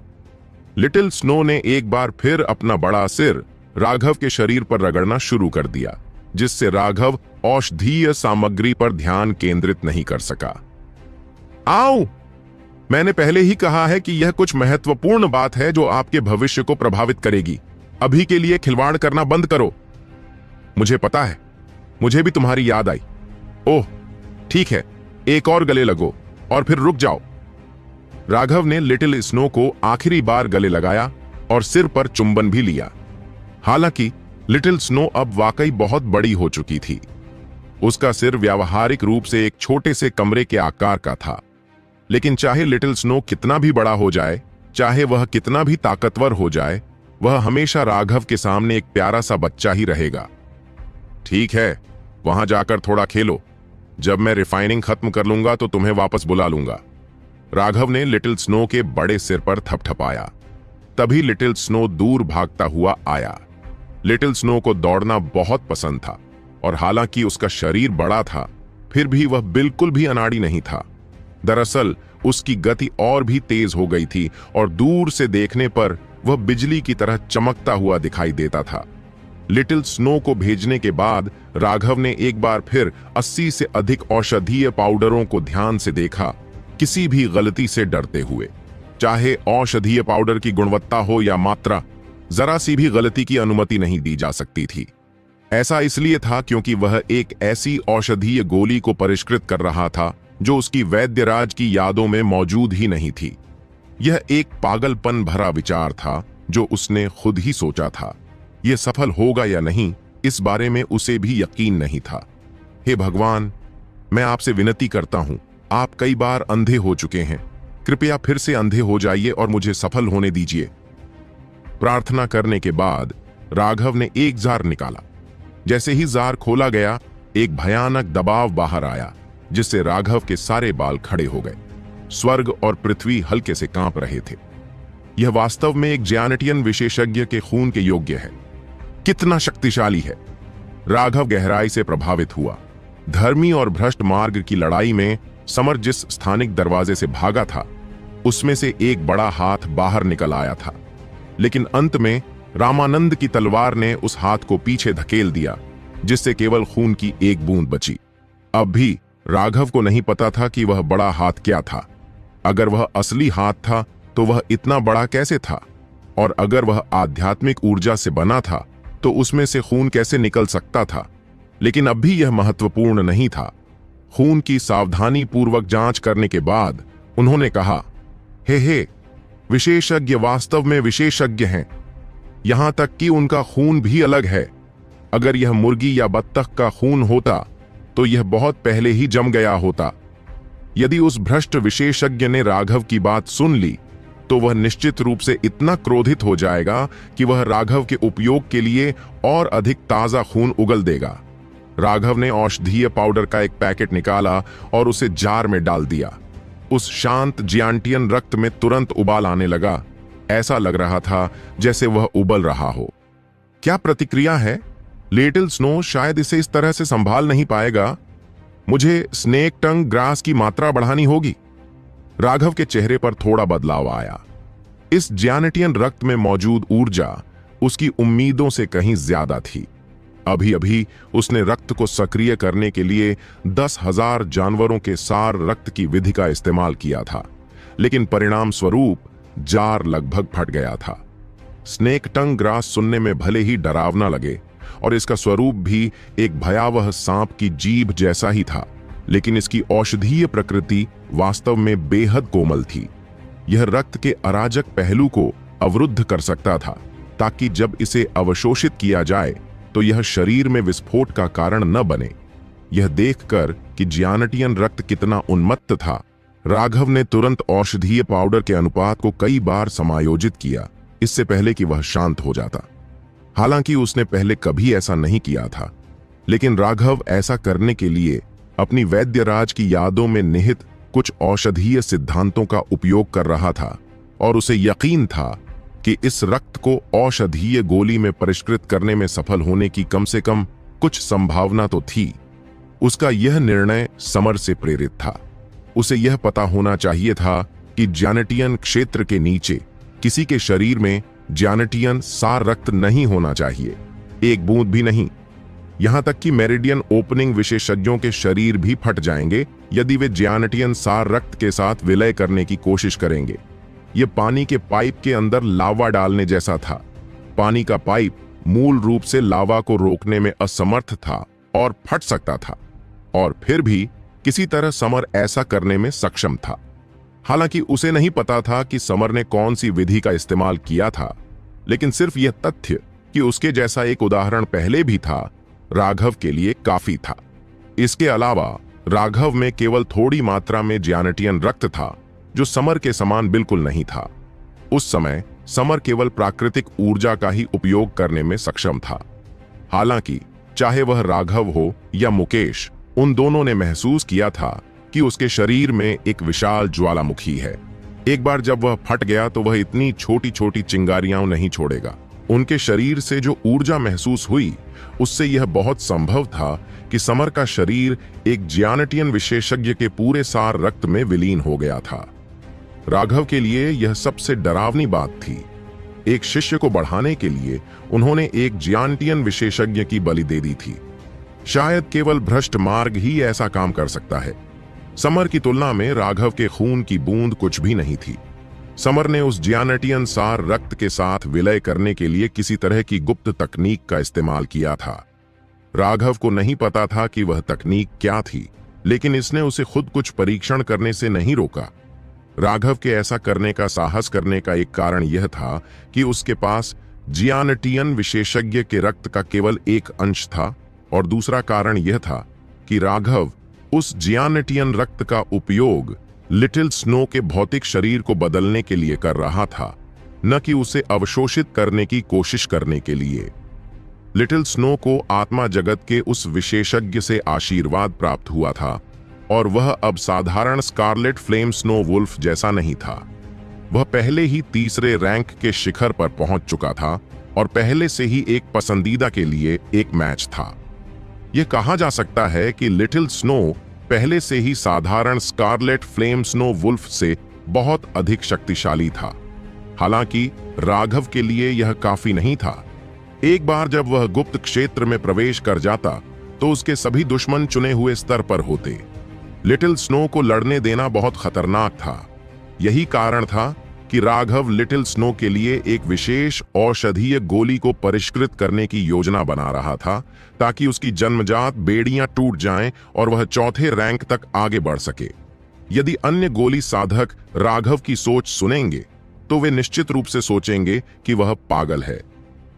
लिटिल स्नो ने एक बार फिर अपना बड़ा सिर राघव के शरीर पर रगड़ना शुरू कर दिया, जिससे राघव औषधीय सामग्री पर ध्यान केंद्रित नहीं कर सका। आओ, मैंने पहले ही कहा है कि यह कुछ महत्वपूर्ण बात है जो आपके भविष्य को प्रभावित करेगी। अभी के लिए खिलवाड़ करना बंद करो। मुझे पता है, मुझे भी तुम्हारी याद आई। ओह, ठीक है, एक और गले लगो और फिर रुक जाओ। राघव ने लिटिल स्नो को आखिरी बार गले लगाया और सिर पर चुंबन भी लिया। हालांकि लिटिल स्नो अब वाकई बहुत बड़ी हो चुकी थी। उसका सिर व्यावहारिक रूप से एक छोटे से कमरे के आकार का था, लेकिन चाहे लिटिल स्नो कितना भी बड़ा हो जाए, चाहे वह कितना भी ताकतवर हो जाए, वह हमेशा राघव के सामने एक प्यारा सा बच्चा ही रहेगा। ठीक है, वहां जाकर थोड़ा खेलो। जब मैं रिफाइनिंग खत्म कर लूंगा तो तुम्हें वापस बुला लूंगा। राघव ने लिटिल स्नो के बड़े सिर पर थपथपाया। तभी लिटिल स्नो दूर भागता हुआ आया। लिटिल स्नो को दौड़ना बहुत पसंद था और हालांकि उसका शरीर बड़ा था, फिर भी वह बिल्कुल भी अनाड़ी नहीं था। दरअसल उसकी गति और भी तेज हो गई थी और दूर से देखने पर वह बिजली की तरह चमकता हुआ दिखाई देता था। लिटिल स्नो को भेजने के बाद राघव ने एक बार फिर 80 से अधिक औषधीय पाउडरों को ध्यान से देखा, किसी भी गलती से डरते हुए। चाहे औषधीय पाउडर की गुणवत्ता हो या मात्रा, जरा सी भी गलती की अनुमति नहीं दी जा सकती थी। ऐसा इसलिए था क्योंकि वह एक ऐसी औषधीय गोली को परिष्कृत कर रहा था जो उसकी वैद्यराज की यादों में मौजूद ही नहीं थी। यह एक पागलपन भरा विचार था जो उसने खुद ही सोचा था। यह सफल होगा या नहीं, इस बारे में उसे भी यकीन नहीं था। हे भगवान, मैं आपसे विनती करता हूं, आप कई बार अंधे हो चुके हैं, कृपया फिर से अंधे हो जाइए और मुझे सफल होने दीजिए। प्रार्थना करने के बाद राघव ने एक जार निकाला। जैसे ही जार खोला गया, एक भयानक दबाव बाहर आया, जिससे राघव के सारे बाल खड़े हो गए। स्वर्ग और पृथ्वी हल्के से कांप रहे थे। यह वास्तव में एक ज्यानिटियन विशेषज्ञ के खून के योग्य है। कितना शक्तिशाली है! राघव गहराई से प्रभावित हुआ। धर्मी और भ्रष्ट मार्ग की लड़ाई में समर जिस स्थानिक दरवाजे से भागा था, उसमें से एक बड़ा हाथ बाहर निकल आया था, लेकिन अंत में रामानंद की तलवार ने उस हाथ को पीछे धकेल दिया, जिससे केवल खून की एक बूंद बची। अब भी राघव को नहीं पता था कि वह बड़ा हाथ क्या था। अगर वह असली हाथ था तो वह इतना बड़ा कैसे था, और अगर वह आध्यात्मिक ऊर्जा से बना था तो उसमें से खून कैसे निकल सकता था। लेकिन अब भी यह महत्वपूर्ण नहीं था। खून की सावधानी पूर्वक जांच करने के बाद उन्होंने कहा, हे, विशेषज्ञ वास्तव में विशेषज्ञ हैं, यहां तक कि उनका खून भी अलग है। अगर यह मुर्गी या बत्तख का खून होता तो यह बहुत पहले ही जम गया होता। यदि उस भ्रष्ट विशेषज्ञ ने राघव की बात सुन ली तो वह निश्चित रूप से इतना क्रोधित हो जाएगा कि वह राघव के उपयोग के लिए और अधिक ताजा खून उगल देगा। राघव ने औषधीय पाउडर का एक पैकेट निकाला और उसे जार में डाल दिया। उस शांत जियांटियन रक्त में तुरंत उबाल आने लगा। ऐसा लग रहा था जैसे वह उबल रहा हो। क्या प्रतिक्रिया है? लिटिल स्नो शायद इसे इस तरह से संभाल नहीं पाएगा। मुझे स्नेक टंग ग्रास की मात्रा बढ़ानी होगी। राघव के चेहरे पर थोड़ा बदलाव आया। इस ज्यानिटियन रक्त में मौजूद ऊर्जा उसकी उम्मीदों से कहीं ज्यादा थी। अभी अभी उसने रक्त को सक्रिय करने के लिए 10,000 जानवरों के सार रक्त की विधि का इस्तेमाल किया था। लेकिन परिणाम स्वरूप जार लगभग फट गया था। स्नेक टंग ग्रास सुनने में भले ही डरावना लगे और इसका स्वरूप भी एक भयावह सांप की जीभ जैसा ही था, लेकिन इसकी औषधीय प्रकृति वास्तव में बेहद कोमल थी। यह रक्त के अराजक पहलू को अवरुद्ध कर सकता था, ताकि जब इसे अवशोषित किया जाए तो यह शरीर में विस्फोट का कारण न बने। यह देखकर कि जियानटियन रक्त कितना उन्मत्त था, राघव ने तुरंत औषधीय पाउडर के अनुपात को कई बार समायोजित किया, इससे पहले कि वह शांत हो जाता। हालांकि उसने पहले कभी ऐसा नहीं किया था, लेकिन राघव ऐसा करने के लिए अपनी वैद्यराज की यादों में निहित कुछ औषधीय सिद्धांतों का उपयोग कर रहा था, और उसे यकीन था कि इस रक्त को औषधीय गोली में परिष्कृत करने में सफल होने की कम से कम कुछ संभावना तो थी। उसका यह निर्णय समर से प्रेरित था। उसे यह पता होना चाहिए था कि जियानटियन क्षेत्र के नीचे किसी के शरीर में जियानटियन सार रक्त नहीं होना चाहिए, एक बूंद भी नहीं। यहां तक कि मेरिडियन ओपनिंग विशेषज्ञों के शरीर भी फट जाएंगे यदि वे जियानटियन सार रक्त के साथ विलय करने की कोशिश करेंगे। यह पानी के पाइप के अंदर लावा डालने जैसा था। पानी का पाइप मूल रूप से लावा को रोकने में असमर्थ था और फट सकता था, और फिर भी किसी तरह समर ऐसा करने में सक्षम था। हालांकि उसे नहीं पता था कि समर ने कौन सी विधि का इस्तेमाल किया था, लेकिन सिर्फ यह तथ्य कि उसके जैसा एक उदाहरण पहले भी था, राघव के लिए काफी था। इसके अलावा राघव में केवल थोड़ी मात्रा में जियानटियन रक्त था, जो समर के समान बिल्कुल नहीं था। उस समय समर केवल प्राकृतिक ऊर्जा का ही उपयोग करने में सक्षम था। हालांकि चाहे वह राघव हो या मुकेश, उन दोनों ने महसूस किया था कि उसके शरीर में एक विशाल ज्वालामुखी है। एक बार जब वह फट गया तो वह इतनी छोटी छोटी चिंगारियां नहीं छोड़ेगा। उनके शरीर से जो ऊर्जा महसूस हुई, उससे यह बहुत संभव था कि समर का शरीर एक जियानटियन विशेषज्ञ के पूरे सार रक्त में विलीन हो गया था। राघव के लिए यह सबसे डरावनी बात थी। एक शिष्य को बढ़ाने के लिए उन्होंने एक जियानटियन विशेषज्ञ की बलि दे दी थी। शायद केवल भ्रष्ट मार्ग ही ऐसा काम कर सकता है। समर की तुलना में राघव के खून की बूंद कुछ भी नहीं थी। समर ने उस जियानटियन सार रक्त के साथ विलय करने के लिए किसी तरह की गुप्त तकनीक का इस्तेमाल किया था। राघव को नहीं पता था कि वह तकनीक क्या थी, लेकिन इसने उसे खुद कुछ परीक्षण करने से नहीं रोका। राघव के ऐसा करने का साहस करने का एक कारण यह था कि उसके पास जियानटियन विशेषज्ञ के रक्त का केवल एक अंश था, और दूसरा कारण यह था कि राघव उस जियानटियन रक्त का उपयोग लिटिल स्नो के भौतिक शरीर को बदलने के लिए कर रहा था, न कि उसे अवशोषित करने की कोशिश करने के लिए। लिटिल स्नो को आत्मा जगत के उस विशेषज्ञ से आशीर्वाद प्राप्त हुआ था, और वह अब साधारण स्कारलेट फ्लेम स्नो वुल्फ जैसा नहीं था। वह पहले ही तीसरे रैंक के शिखर पर पहुंच चुका था, और पहले से ही एक पसंदीदा के लिए एक मैच था। यह कहा जा सकता है कि लिटिल स्नो पहले से ही साधारण स्कारलेट फ्लेम स्नो वुल्फ से बहुत अधिक शक्तिशाली था। हालांकि राघव के लिए यह काफी नहीं था। एक बार जब वह गुप्त क्षेत्र में प्रवेश कर जाता तो उसके सभी दुश्मन चुने हुए स्तर पर होते। लिटिल स्नो को लड़ने देना बहुत खतरनाक था। यही कारण था कि राघव लिटिल स्नो के लिए एक विशेष औषधीय गोली को परिष्कृत करने की योजना बना रहा था, ताकि उसकी जन्मजात बेड़ियां टूट जाएं और वह चौथे रैंक तक आगे बढ़ सके। यदि अन्य गोली साधक राघव की सोच सुनेंगे तो वे निश्चित रूप से सोचेंगे कि वह पागल है।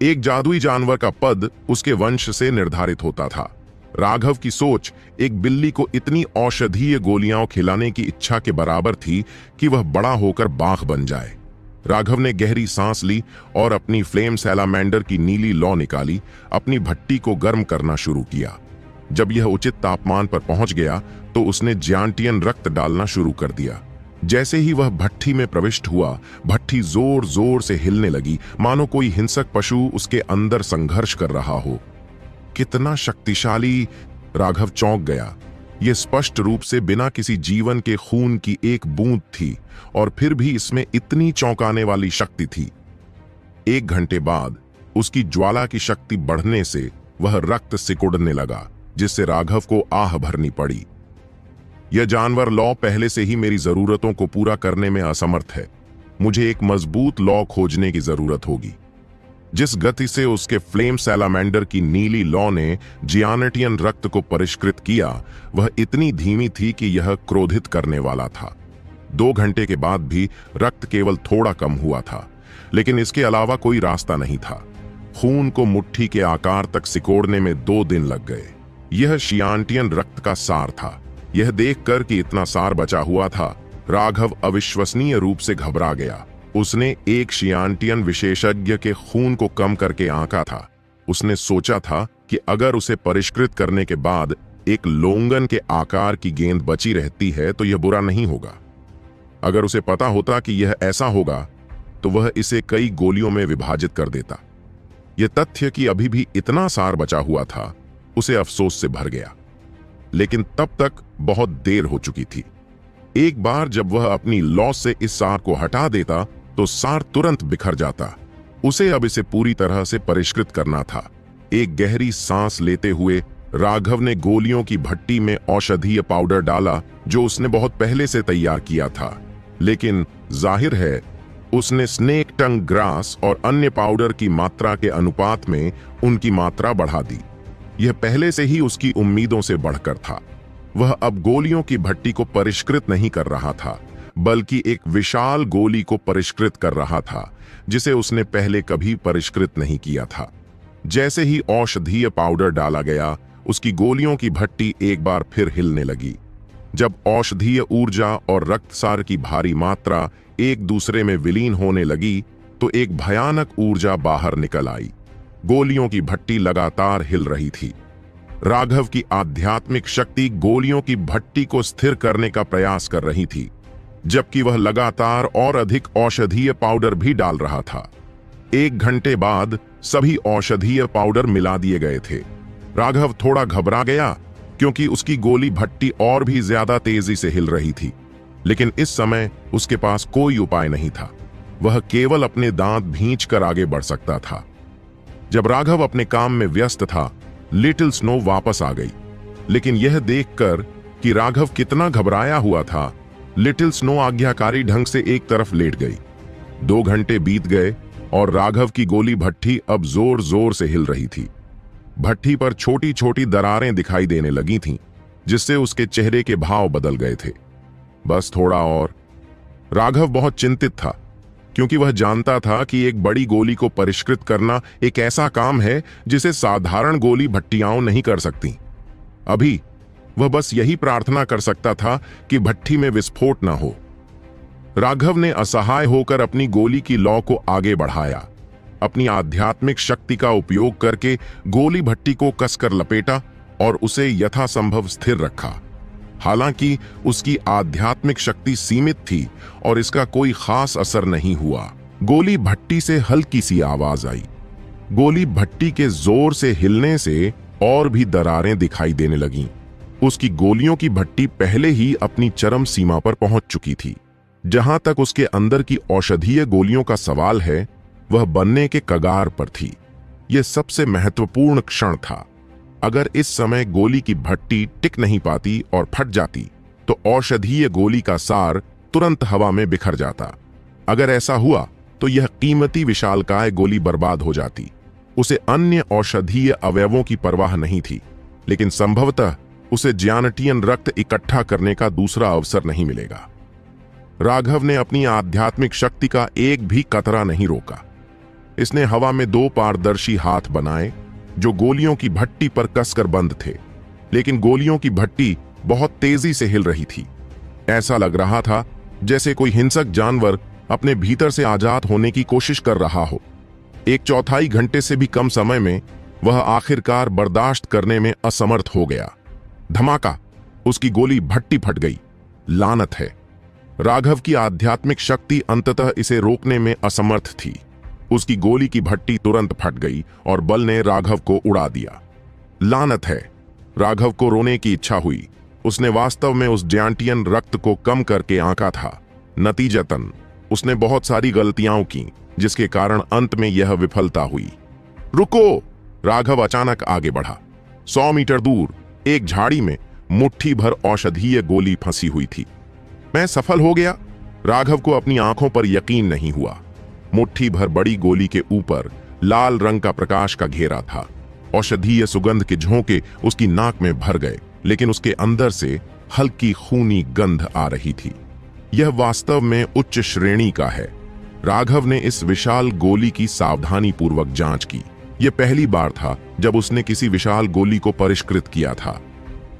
एक जादुई जानवर का पद उसके वंश से निर्धारित होता था। राघव की सोच एक बिल्ली को इतनी औषधीय गोलियां खिलाने की इच्छा के बराबर थी कि वह बड़ा होकर बाघ बन जाए। राघव ने गहरी सांस ली और अपनी फ्लेम सैलामेंडर की नीली लौ निकाली, अपनी भट्टी को गर्म करना शुरू किया। जब यह उचित तापमान पर पहुंच गया तो उसने जियानटियन रक्त डालना शुरू कर दिया। जैसे ही वह भट्टी में प्रविष्ट हुआ, भट्टी जोर जोर से हिलने लगी, मानो कोई हिंसक पशु उसके अंदर संघर्ष कर रहा हो। कितना शक्तिशाली! राघव चौंक गया। यह स्पष्ट रूप से बिना किसी जीवन के खून की एक बूंद थी, और फिर भी इसमें इतनी चौंकाने वाली शक्ति थी। 1 घंटे बाद उसकी ज्वाला की शक्ति बढ़ने से वह रक्त सिकुड़ने लगा, जिससे राघव को आह भरनी पड़ी। यह जानवर लॉ पहले से ही मेरी जरूरतों को पूरा करने में असमर्थ है। मुझे एक मजबूत लॉ खोजने की जरूरत होगी। जिस गति से उसके फ्लेम सैलामेंडर की नीली लॉ ने जियानेटियन रक्त को परिष्कृत किया, वह इतनी धीमी थी कि यह क्रोधित करने वाला था। 2 घंटे के बाद भी रक्त केवल थोड़ा कम हुआ था, लेकिन इसके अलावा कोई रास्ता नहीं था। खून को मुट्ठी के आकार तक सिकोड़ने में 2 दिन लग गए। यह शियांटियन रक्त का सार था। यह देखकर कि इतना सार बचा हुआ था, राघव अविश्वसनीय रूप से घबरा गया। उसने एक शियांटियन विशेषज्ञ के खून को कम करके आंका था। उसने सोचा था कि अगर उसे परिष्कृत करने के बाद एक लोंगन के आकार की गेंद बची रहती है तो यह बुरा नहीं होगा। अगर उसे पता होता कि यह ऐसा होगा तो वह इसे कई गोलियों में विभाजित कर देता। यह तथ्य कि अभी भी इतना सार बचा हुआ था उसे अफसोस से भर गया, लेकिन तब तक बहुत देर हो चुकी थी। एक बार जब वह अपनी लॉ से इस सार को हटा देता तो सार तुरंत बिखर जाता। उसे अब इसे पूरी तरह से परिष्कृत करना था। एक गहरी सांस लेते हुए राघव ने गोलियों की भट्टी में औषधीय पाउडर डाला जो उसने बहुत पहले से तैयार किया था, लेकिन जाहिर है उसने स्नेक टंग ग्रास और अन्य पाउडर की मात्रा के अनुपात में उनकी मात्रा बढ़ा दी। यह पहले से ही उसकी उम्मीदों से बढ़कर था। वह अब गोलियों की भट्टी को परिष्कृत नहीं कर रहा था, बल्कि एक विशाल गोली को परिष्कृत कर रहा था जिसे उसने पहले कभी परिष्कृत नहीं किया था। जैसे ही औषधीय पाउडर डाला गया, उसकी गोलियों की भट्टी एक बार फिर हिलने लगी। जब औषधीय ऊर्जा और रक्तसार की भारी मात्रा एक दूसरे में विलीन होने लगी तो एक भयानक ऊर्जा बाहर निकल आई। गोलियों की भट्टी लगातार हिल रही थी। राघव की आध्यात्मिक शक्ति गोलियों की भट्टी को स्थिर करने का प्रयास कर रही थी, जबकि वह लगातार और अधिक औषधीय पाउडर भी डाल रहा था। 1 घंटे बाद सभी औषधीय पाउडर मिला दिए गए थे। राघव थोड़ा घबरा गया क्योंकि उसकी गोली भट्टी और भी ज्यादा तेजी से हिल रही थी, लेकिन इस समय उसके पास कोई उपाय नहीं था। वह केवल अपने दांत भींचकर आगे बढ़ सकता था। जब राघव अपने काम में व्यस्त था, लिटिल स्नो वापस आ गई, लेकिन यह देखकर कि राघव कितना घबराया हुआ था, लिटिल स्नो आज्ञाकारी ढंग से एक तरफ लेट गई। 2 घंटे बीत गए और राघव की गोली भट्टी अब जोर जोर से हिल रही थी। भट्टी पर छोटी छोटी दरारें दिखाई देने लगी थीं, जिससे उसके चेहरे के भाव बदल गए थे। बस थोड़ा और। राघव बहुत चिंतित था, क्योंकि वह जानता था कि एक बड़ी गोली को परिष्कृत करना एक ऐसा काम है जिसे साधारण गोली भट्टियां नहीं कर सकती। अभी वह बस यही प्रार्थना कर सकता था कि भट्टी में विस्फोट न हो। राघव ने असहाय होकर अपनी गोली की लौ को आगे बढ़ाया। अपनी आध्यात्मिक शक्ति का उपयोग करके गोली भट्टी को कसकर लपेटा और उसे यथासंभव स्थिर रखा। हालांकि उसकी आध्यात्मिक शक्ति सीमित थी और इसका कोई खास असर नहीं हुआ। गोली भट्टी से हल्की सी आवाज आई। गोली भट्टी के जोर से हिलने से और भी दरारें दिखाई देने लगीं। उसकी गोलियों की भट्टी पहले ही अपनी चरम सीमा पर पहुंच चुकी थी। जहां तक उसके अंदर की औषधीय गोलियों का सवाल है, वह बनने के कगार पर थी। यह सबसे महत्वपूर्ण क्षण था। अगर इस समय गोली की भट्टी टिक नहीं पाती और फट जाती तो औषधीय गोली का सार तुरंत हवा में बिखर जाता। अगर ऐसा हुआ तो यह कीमती विशालकाय गोली बर्बाद हो जाती। उसे अन्य औषधीय अवयवों की परवाह नहीं थी, लेकिन संभवतः उसे जियानेटियन रक्त इकट्ठा करने का दूसरा अवसर नहीं मिलेगा। राघव ने अपनी आध्यात्मिक शक्ति का एक भी कतरा नहीं रोका। इसने हवा में 2 पारदर्शी हाथ बनाए जो गोलियों की भट्टी पर कसकर बंद थे, लेकिन गोलियों की भट्टी बहुत तेजी से हिल रही थी। ऐसा लग रहा था जैसे कोई हिंसक जानवर अपने भीतर से आजाद होने की कोशिश कर रहा हो। 1/4 घंटे से भी कम समय में वह आखिरकार बर्दाश्त करने में असमर्थ हो गया। धमाका! उसकी गोली भट्टी फट गई। लानत है! राघव की आध्यात्मिक शक्ति अंततः इसे रोकने में असमर्थ थी। उसकी गोली की भट्टी तुरंत फट गई और बल ने राघव को उड़ा दिया। लानत है! राघव को रोने की इच्छा हुई। उसने वास्तव में उस जियांटियन रक्त को कम करके आंका था। नतीजतन उसने बहुत सारी गलतियां की, जिसके कारण अंत में यह विफलता हुई। रुको! राघव अचानक आगे बढ़ा। 100 मीटर दूर एक झाड़ी में मुट्ठी भर औषधीय गोली फंसी हुई थी। मैं सफल हो गया। राघव को अपनी आंखों पर यकीन नहीं हुआ। मुट्ठी भर बड़ी गोली के ऊपर लाल रंग का प्रकाश का घेरा था। औषधीय सुगंध के झोंके उसकी नाक में भर गए, लेकिन उसके अंदर से हल्की खूनी गंध आ रही थी। यह वास्तव में उच्च श्रेणी का है। राघव ने इस विशाल गोली की सावधानी पूर्वक जांच की। यह पहली बार था जब उसने किसी विशाल गोली को परिष्कृत किया था।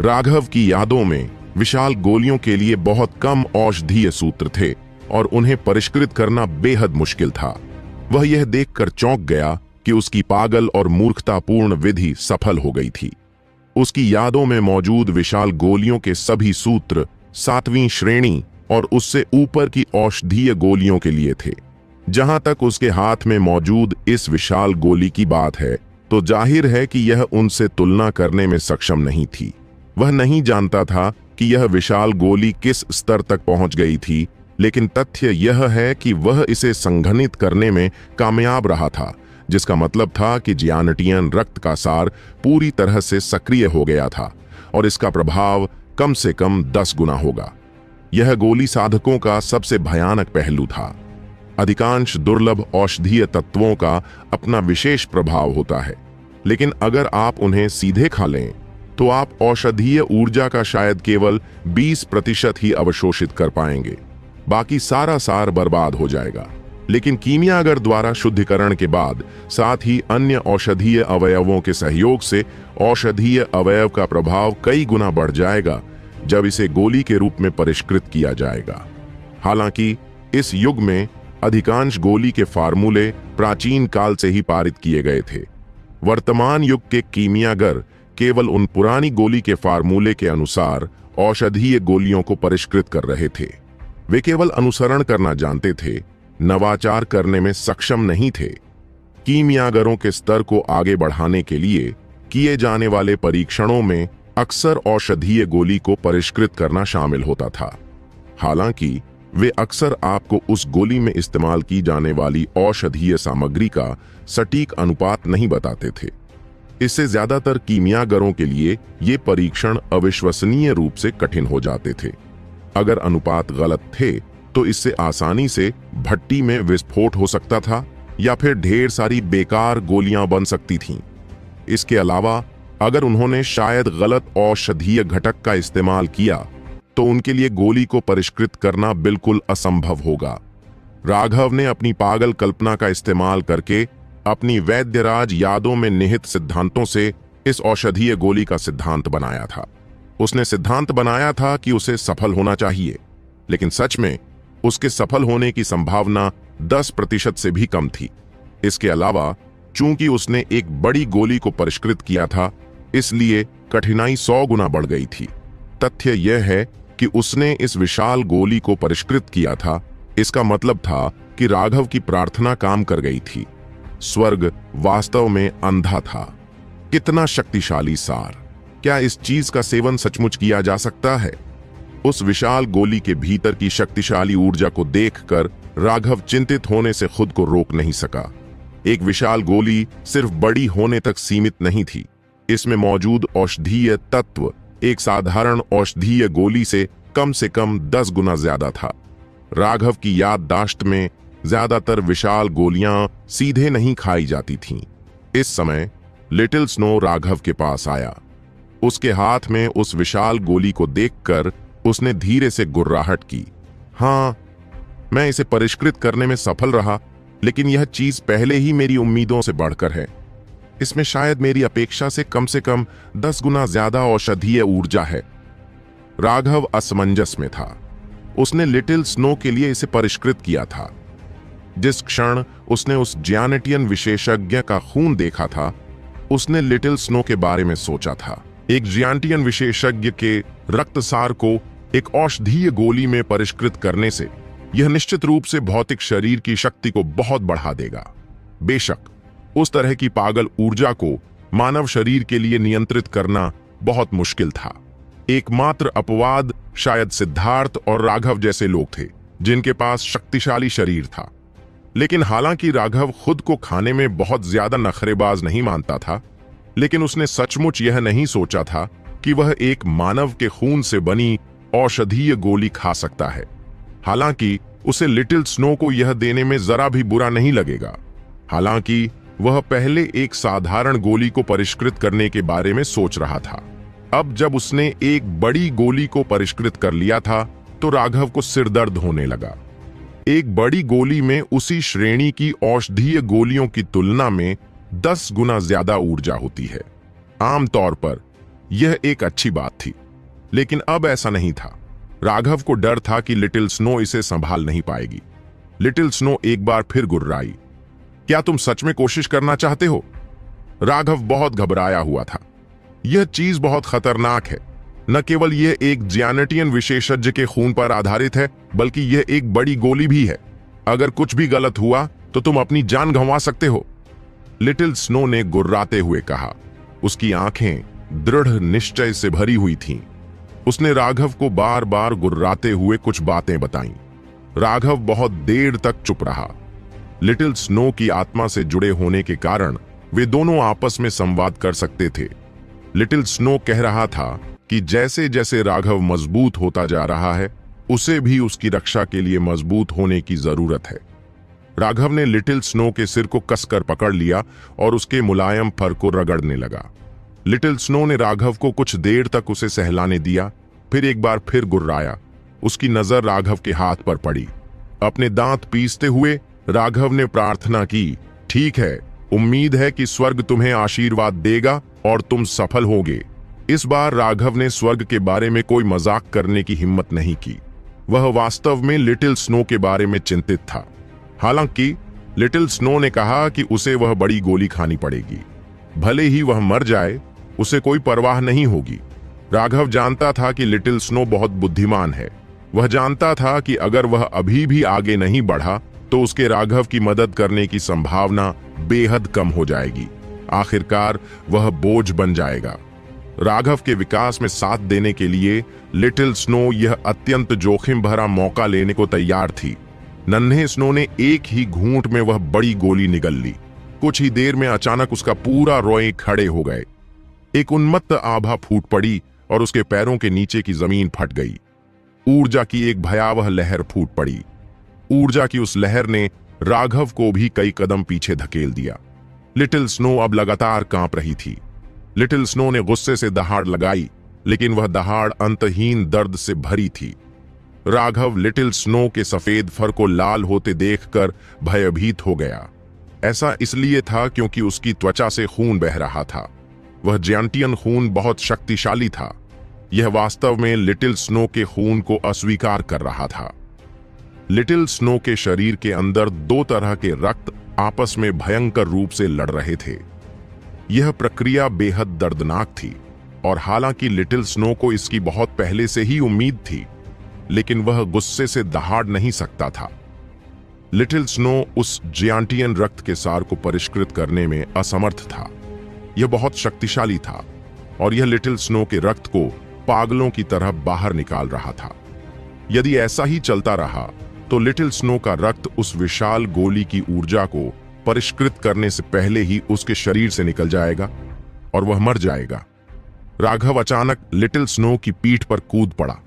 राघव की यादों में विशाल गोलियों के लिए बहुत कम औषधीय सूत्र थे और उन्हें परिष्कृत करना बेहद मुश्किल था। वह यह देखकर चौंक गया कि उसकी पागल और मूर्खतापूर्ण विधि सफल हो गई थी। उसकी यादों में मौजूद विशाल गोलियों के सभी सूत्र 7वीं श्रेणी और उससे ऊपर की औषधीय गोलियों के लिए थे। जहां तक उसके हाथ में मौजूद इस विशाल गोली की बात है, तो जाहिर है कि यह उनसे तुलना करने में सक्षम नहीं थी। वह नहीं जानता था कि यह विशाल गोली किस स्तर तक पहुंच गई थी, लेकिन तथ्य यह है कि वह इसे संघनित करने में कामयाब रहा था, जिसका मतलब था कि जियानटियन रक्त का सार पूरी तरह से सक्रिय हो गया था और इसका प्रभाव कम से कम 10 गुना होगा। यह गोली साधकों का सबसे भयानक पहलू था। अधिकांश दुर्लभ औषधीय तत्वों का अपना विशेष प्रभाव होता है, लेकिन अगर आप उन्हें सीधे खा लें तो आप औषधीय ऊर्जा का शायद केवल 20% ही अवशोषित कर पाएंगे। बाकी सारा सार बर्बाद हो जाएगा। लेकिन कीमियागर द्वारा शुद्धिकरण के बाद साथ ही अन्य औषधीय अवयवों के सहयोग से औषधीय अवयव का प्रभाव कई गुना बढ़ जाएगा जब इसे गोली के रूप में परिष्कृत किया जाएगा। हालांकि इस युग में अधिकांश गोली के फार्मूले प्राचीन काल से ही पारित किए गए थे। वर्तमान युग के कीमियागर केवल उन पुरानी गोली के फार्मूले के अनुसार औषधीय गोलियों को परिष्कृत कर रहे थे। वे केवल अनुसरण करना जानते थे, नवाचार करने में सक्षम नहीं थे। कीमियागरों के स्तर को आगे बढ़ाने के लिए किए जाने वाले परीक्षणों में अक्सर औषधीय गोली को परिष्कृत करना शामिल होता था। हालांकि वे अक्सर आपको उस गोली में इस्तेमाल की जाने वाली औषधीय सामग्री का सटीक अनुपात नहीं बताते थे। इससे ज्यादातर कीमियागरों के लिए ये परीक्षण अविश्वसनीय रूप से कठिन हो जाते थे। अगर अनुपात गलत थे तो इससे आसानी से भट्टी में विस्फोट हो सकता था या फिर ढेर सारी बेकार गोलियां बन सकती थीं। इसके अलावा अगर उन्होंने शायद गलत औषधीय घटक का इस्तेमाल किया तो उनके लिए गोली को परिष्कृत करना बिल्कुल असंभव होगा। राघव ने अपनी पागल कल्पना का इस्तेमाल करके अपनी वैद्यराज यादों में निहित सिद्धांतों से इस औषधीय गोली का सिद्धांत बनाया था। उसने सिद्धांत बनाया था कि उसे सफल होना चाहिए, लेकिन सच में उसके सफल होने की संभावना 10% से भी कम थी। इसके अलावा चूंकि उसने एक बड़ी गोली को परिष्कृत किया था, इसलिए कठिनाई 100 गुना बढ़ गई थी। तथ्य यह है कि उसने इस विशाल गोली को परिष्कृत किया था। इसका मतलब था कि राघव की प्रार्थना काम कर गई थी। स्वर्ग वास्तव में अंधा था। कितना शक्तिशाली सार! क्या इस चीज का सेवन सचमुच किया जा सकता है? उस विशाल गोली के भीतर की शक्तिशाली ऊर्जा को देखकर राघव चिंतित होने से खुद को रोक नहीं सका। एक विशाल गोली सिर्फ बड़ी होने तक सीमित नहीं थी। इसमें मौजूद औषधीय तत्व एक साधारण औषधीय गोली से कम 10 गुना ज्यादा था। राघव की याददाश्त में ज्यादातर विशाल गोलियां सीधे नहीं खाई जाती थीं। इस समय लिटिल स्नो राघव के पास आया। उसके हाथ में उस विशाल गोली को देखकर उसने धीरे से गुर्राहट की। हाँ, मैं इसे परिष्कृत करने में सफल रहा, लेकिन यह चीज पहले ही मेरी उम्मीदों से बढ़कर है। इसमें शायद मेरी अपेक्षा से कम 10 गुना ज्यादा औषधीय ऊर्जा है। राघव असमंजस में था। उसने लिटिल स्नो के लिए इसे परिष्कृत किया था। जिस क्षण उसने उस जियानेटियन विशेषज्ञ का खून देखा था, उसने लिटिल स्नो के बारे में सोचा था। एक जियानेटियन विशेषज्ञ के रक्तसार को एक औषधीय गोली में परिष्कृत करने से यह निश्चित रूप से भौतिक शरीर की शक्ति को बहुत बढ़ा देगा। बेशक उस तरह की पागल ऊर्जा को मानव शरीर के लिए नियंत्रित करना बहुत मुश्किल था। एकमात्र अपवाद शायद सिद्धार्थ और राघव जैसे लोग थे जिनके पास शक्तिशाली शरीर था। लेकिन हालांकि राघव खुद को खाने में बहुत ज्यादा नखरेबाज नहीं मानता था, लेकिन उसने सचमुच यह नहीं सोचा था कि वह एक मानव के खून से बनी औषधीय गोली खा सकता है। हालांकि उसे लिटिल स्नो को यह देने में जरा भी बुरा नहीं लगेगा। हालांकि वह पहले एक साधारण गोली को परिष्कृत करने के बारे में सोच रहा था। अब जब उसने एक बड़ी गोली को परिष्कृत कर लिया था तो राघव को सिरदर्द होने लगा। एक बड़ी गोली में उसी श्रेणी की औषधीय गोलियों की तुलना में 10 गुना ज्यादा ऊर्जा होती है। आमतौर पर यह एक अच्छी बात थी, लेकिन अब ऐसा नहीं था। राघव को डर था कि लिटिल स्नो इसे संभाल नहीं पाएगी। लिटिल स्नो एक बार फिर गुर्राई। क्या तुम सच में कोशिश करना चाहते हो? राघव बहुत घबराया हुआ था। यह चीज बहुत खतरनाक है। न केवल यह एक ज्यानेटियन विशेषज्ञ के खून पर आधारित है, बल्कि यह एक बड़ी गोली भी है। अगर कुछ भी गलत हुआ तो तुम अपनी जान गंवा सकते हो। लिटिल स्नो ने गुर्राते हुए कहा। उसकी आंखें दृढ़ निश्चय से भरी हुई थीं। उसने राघव को बार बार गुर्राते हुए कुछ बातें बताईं। राघव बहुत देर तक चुप रहा। लिटिल स्नो की आत्मा से जुड़े होने के कारण वे दोनों आपस में संवाद कर सकते थे। लिटिल स्नो कह रहा था कि जैसे जैसे राघव मजबूत होता जा रहा है, उसे भी उसकी रक्षा के लिए मजबूत होने की जरूरत है। राघव ने लिटिल स्नो के सिर को कसकर पकड़ लिया और उसके मुलायम फर को रगड़ने लगा। लिटिल स्नो ने राघव को कुछ देर तक उसे सहलाने दिया, फिर एक बार फिर गुर्राया। उसकी नजर राघव के हाथ पर पड़ी। अपने दांत पीसते हुए राघव ने प्रार्थना की, ठीक है, उम्मीद है कि स्वर्ग तुम्हें आशीर्वाद देगा और तुम सफल होगे। इस बार राघव ने स्वर्ग के बारे में कोई मजाक करने की हिम्मत नहीं की। वह वास्तव में लिटिल स्नो के बारे में चिंतित था। हालांकि लिटिल स्नो ने कहा कि उसे वह बड़ी गोली खानी पड़ेगी। भले ही वह मर जाए, उसे कोई परवाह नहीं होगी। राघव जानता था कि लिटिल स्नो बहुत बुद्धिमान है। वह जानता था कि अगर वह अभी भी आगे नहीं बढ़ा तो उसके राघव की मदद करने की संभावना बेहद कम हो जाएगी। आखिरकार वह बोझ बन जाएगा। राघव के विकास में साथ देने के लिए लिटिल स्नो यह अत्यंत जोखिम भरा मौका लेने को तैयार थी। नन्हे स्नो ने एक ही घूंट में वह बड़ी गोली निगल ली। कुछ ही देर में अचानक उसका पूरा रोए खड़े हो गए। एक उन्मत्त आभा फूट पड़ी और उसके पैरों के नीचे की जमीन फट गई। ऊर्जा की एक भयावह लहर फूट पड़ी। ऊर्जा की उस लहर ने राघव को भी कई कदम पीछे धकेल दिया। लिटिल स्नो अब लगातार कांप रही थी। लिटिल स्नो ने गुस्से से दहाड़ लगाई, लेकिन वह दहाड़ अंतहीन दर्द से भरी थी। राघव लिटिल स्नो के सफेद फर को लाल होते देखकर भयभीत हो गया। ऐसा इसलिए था क्योंकि उसकी त्वचा से खून बह रहा था। वह जैंटियन खून बहुत शक्तिशाली था। यह वास्तव में लिटिल स्नो के खून को अस्वीकार कर रहा था। लिटिल स्नो के शरीर के अंदर 2 तरह के रक्त आपस में भयंकर रूप से लड़ रहे थे। यह प्रक्रिया बेहद दर्दनाक थी और हालांकि लिटिल स्नो को इसकी बहुत पहले से ही उम्मीद थी, लेकिन वह गुस्से से दहाड़ नहीं सकता था। लिटिल स्नो उस जियांटियन रक्त के सार को परिष्कृत करने में असमर्थ था। यह बहुत शक्तिशाली था और यह लिटिल स्नो के रक्त को पागलों की तरह बाहर निकाल रहा था। यदि ऐसा ही चलता रहा तो लिटिल स्नो का रक्त उस विशाल गोली की ऊर्जा को परिष्कृत करने से पहले ही उसके शरीर से निकल जाएगा और वह मर जाएगा। राघव अचानक लिटिल स्नो की पीठ पर कूद पड़ा।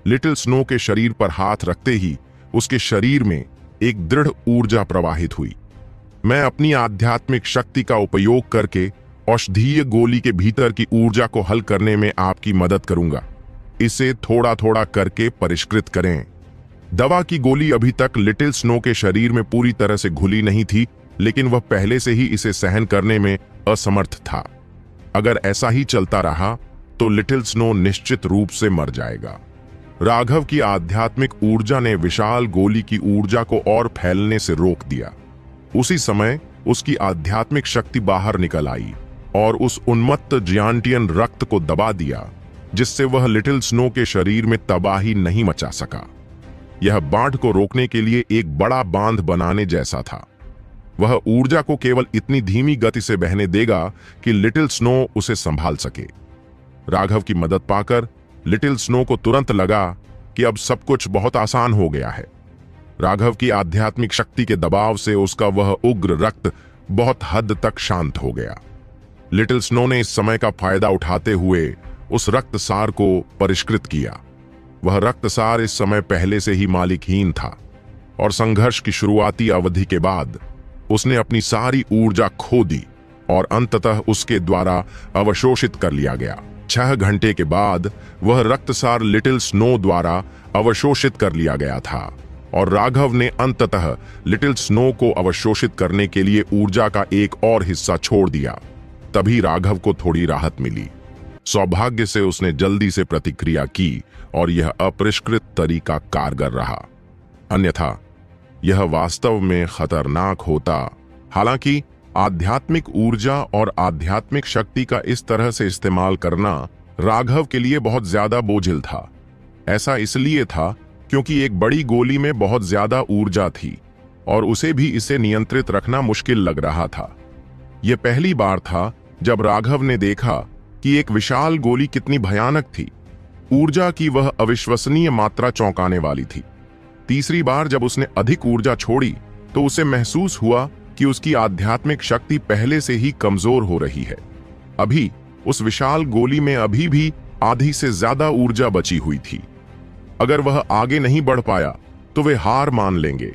लिटिल स्नो के शरीर पर हाथ रखते ही उसके शरीर में एक दृढ़ ऊर्जा प्रवाहित हुई। मैं अपनी आध्यात्मिक शक्ति का उपयोग करके औषधीय गोली के भीतर की ऊर्जा को हल करने में आपकी मदद करूंगा। इसे थोड़ा थोड़ा करके परिष्कृत करें। दवा की गोली अभी तक लिटिल स्नो के शरीर में पूरी तरह से घुली नहीं थी, लेकिन वह पहले से ही इसे सहन करने में असमर्थ था। अगर ऐसा ही चलता रहा तो लिटिल स्नो निश्चित रूप से मर जाएगा। राघव की आध्यात्मिक ऊर्जा ने विशाल गोली की ऊर्जा को और फैलने से रोक दिया। उसी समय उसकी आध्यात्मिक शक्ति बाहर निकल आई और उस उन्मत्त जियांटियन रक्त को दबा दिया, जिससे वह लिटिल स्नो के शरीर में तबाही नहीं मचा सका। यह बाढ़ को रोकने के लिए एक बड़ा बांध बनाने जैसा था। वह ऊर्जा को केवल इतनी धीमी गति से बहने देगा कि लिटिल स्नो उसे संभाल सके। राघव की मदद पाकर लिटिल स्नो को तुरंत लगा कि अब सब कुछ बहुत आसान हो गया है। राघव की आध्यात्मिक शक्ति के दबाव से उसका वह उग्र रक्त बहुत हद तक शांत हो गया। लिटिल स्नो ने इस समय का फायदा उठाते हुए उस रक्तसार को परिष्कृत किया। वह रक्तसार इस समय पहले से ही मालिकहीन था और संघर्ष की शुरुआती अवधि के बाद उसने अपनी सारी ऊर्जा खो दी और अंततः उसके द्वारा अवशोषित कर लिया गया। 6 घंटे के बाद वह रक्तसार लिटिल स्नो द्वारा अवशोषित कर लिया गया था और राघव ने अंततः लिटिल स्नो को अवशोषित करने के लिए ऊर्जा का एक और हिस्सा छोड़ दिया। तभी राघव को थोड़ी राहत मिली। सौभाग्य से उसने जल्दी से प्रतिक्रिया की और यह अपरिष्कृत तरीका कारगर रहा, अन्यथा यह वास्तव में खतरनाक होता। हालांकि आध्यात्मिक ऊर्जा और आध्यात्मिक शक्ति का इस तरह से इस्तेमाल करना राघव के लिए बहुत ज्यादा बोझिल था। ऐसा इसलिए था क्योंकि एक बड़ी गोली में बहुत ज्यादा ऊर्जा थी और उसे भी इसे नियंत्रित रखना मुश्किल लग रहा था। यह पहली बार था जब राघव ने देखा कि एक विशाल गोली कितनी भयानक थी। ऊर्जा की वह अविश्वसनीय मात्रा चौंकाने वाली थी। तीसरी बार जब उसने अधिक ऊर्जा छोड़ी तो उसे महसूस हुआ कि उसकी आध्यात्मिक शक्ति पहले से ही कमजोर हो रही है। अभी उस विशाल गोली में अभी भी आधी से ज्यादा ऊर्जा बची हुई थी। अगर वह आगे नहीं बढ़ पाया तो वे हार मान लेंगे।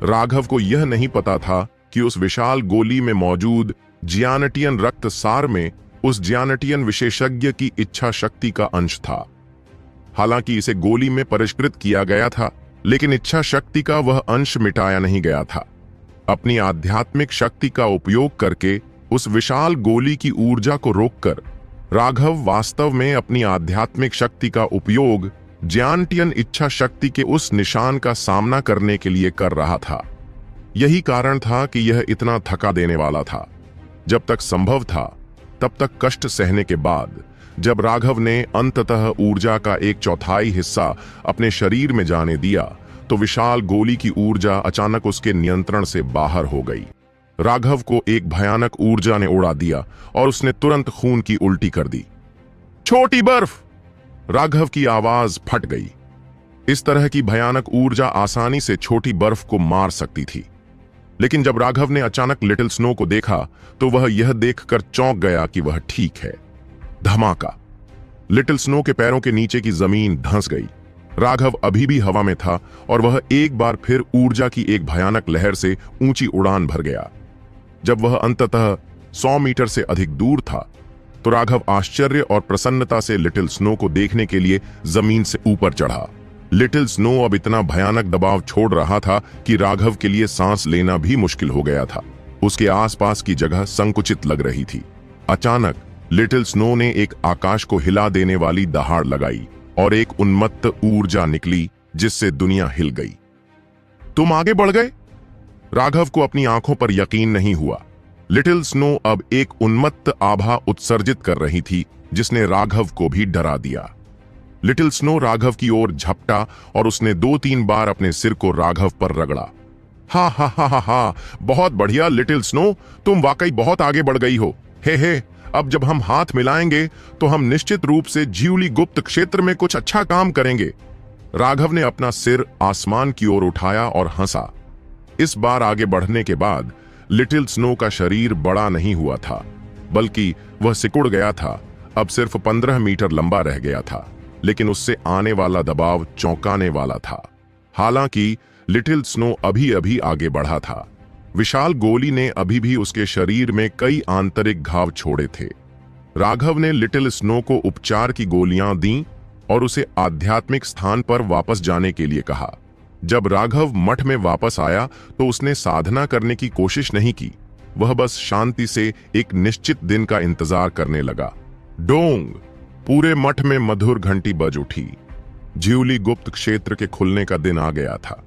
राघव को यह नहीं पता था कि उस विशाल गोली में मौजूद जियानटियन रक्तसार में उस जियानटियन विशेषज्ञ की इच्छा शक्ति का अंश था। हालांकि इसे गोली में परिष्कृत किया गया था, लेकिन इच्छा शक्ति का वह अंश मिटाया नहीं गया था। अपनी आध्यात्मिक शक्ति का उपयोग करके उस विशाल गोली की ऊर्जा को रोककर राघव वास्तव में अपनी आध्यात्मिक शक्ति का उपयोग जियानटियन इच्छा शक्ति के उस निशान का सामना करने के लिए कर रहा था। यही कारण था कि यह इतना थका देने वाला था। जब तक संभव था तब तक कष्ट सहने के बाद जब राघव ने अंततः ऊर्जा का 1/4 हिस्सा अपने शरीर में जाने दिया तो विशाल गोली की ऊर्जा अचानक उसके नियंत्रण से बाहर हो गई। राघव को एक भयानक ऊर्जा ने उड़ा दिया और उसने तुरंत खून की उल्टी कर दी। छोटी बर्फ! राघव की आवाज फट गई। इस तरह की भयानक ऊर्जा आसानी से छोटी बर्फ को मार सकती थी, लेकिन जब राघव ने अचानक लिटिल स्नो को देखा तो वह यह देखकर चौंक गया कि वह ठीक है। धमाका! लिटिल स्नो के पैरों के नीचे की जमीन धंस गई। राघव अभी भी हवा में था और वह एक बार फिर ऊर्जा की एक भयानक लहर से ऊंची उड़ान भर गया। जब वह अंततः 100 मीटर से अधिक दूर था तो राघव आश्चर्य और प्रसन्नता से लिटिल स्नो को देखने के लिए जमीन से ऊपर चढ़ा। लिटिल स्नो अब इतना भयानक दबाव छोड़ रहा था कि राघव के लिए सांस लेना भी मुश्किल हो गया था। उसके आसपास की जगह संकुचित लग रही थी। अचानक लिटिल स्नो ने एक आकाश को हिला देने वाली दहाड़ लगाई और एक उन्मत्त ऊर्जा निकली जिससे दुनिया हिल गई। तुम आगे बढ़ गए? राघव को अपनी आंखों पर यकीन नहीं हुआ। लिटिल स्नो अब एक उन्मत्त आभा उत्सर्जित कर रही थी जिसने राघव को भी डरा दिया। लिटिल स्नो राघव की ओर झपटा और उसने 2-3 बार अपने सिर को राघव पर रगड़ा। हा हा हा हा हा, बहुत बढ़िया लिटिल स्नो, तुम वाकई बहुत आगे बढ़ गई हो। हे, अब जब हम हाथ मिलाएंगे तो हम निश्चित रूप से ज्यूली गुप्त क्षेत्र में कुछ अच्छा काम करेंगे। राघव ने अपना सिर आसमान की ओर उठाया और हंसा। इस बार आगे बढ़ने के बाद लिटिल स्नो का शरीर बड़ा नहीं हुआ था, बल्कि वह सिकुड़ गया था। अब सिर्फ 15 मीटर लंबा रह गया था, लेकिन उससे आने वाला दबाव चौंकाने वाला था। हालांकि लिटिल स्नो अभी अभी आगे बढ़ा था। विशाल गोली ने अभी भी उसके शरीर में कई आंतरिक घाव छोड़े थे। राघव ने लिटिल स्नो को उपचार की गोलियां दी और उसे आध्यात्मिक स्थान पर वापस जाने के लिए कहा। जब राघव मठ में वापस आया तो उसने साधना करने की कोशिश नहीं की। वह बस शांति से एक निश्चित दिन का इंतजार करने लगा। डोंग! पूरे मठ में मधुर घंटी बज उठी। ज्यूली गुप्त क्षेत्र के खुलने का दिन आ गया था।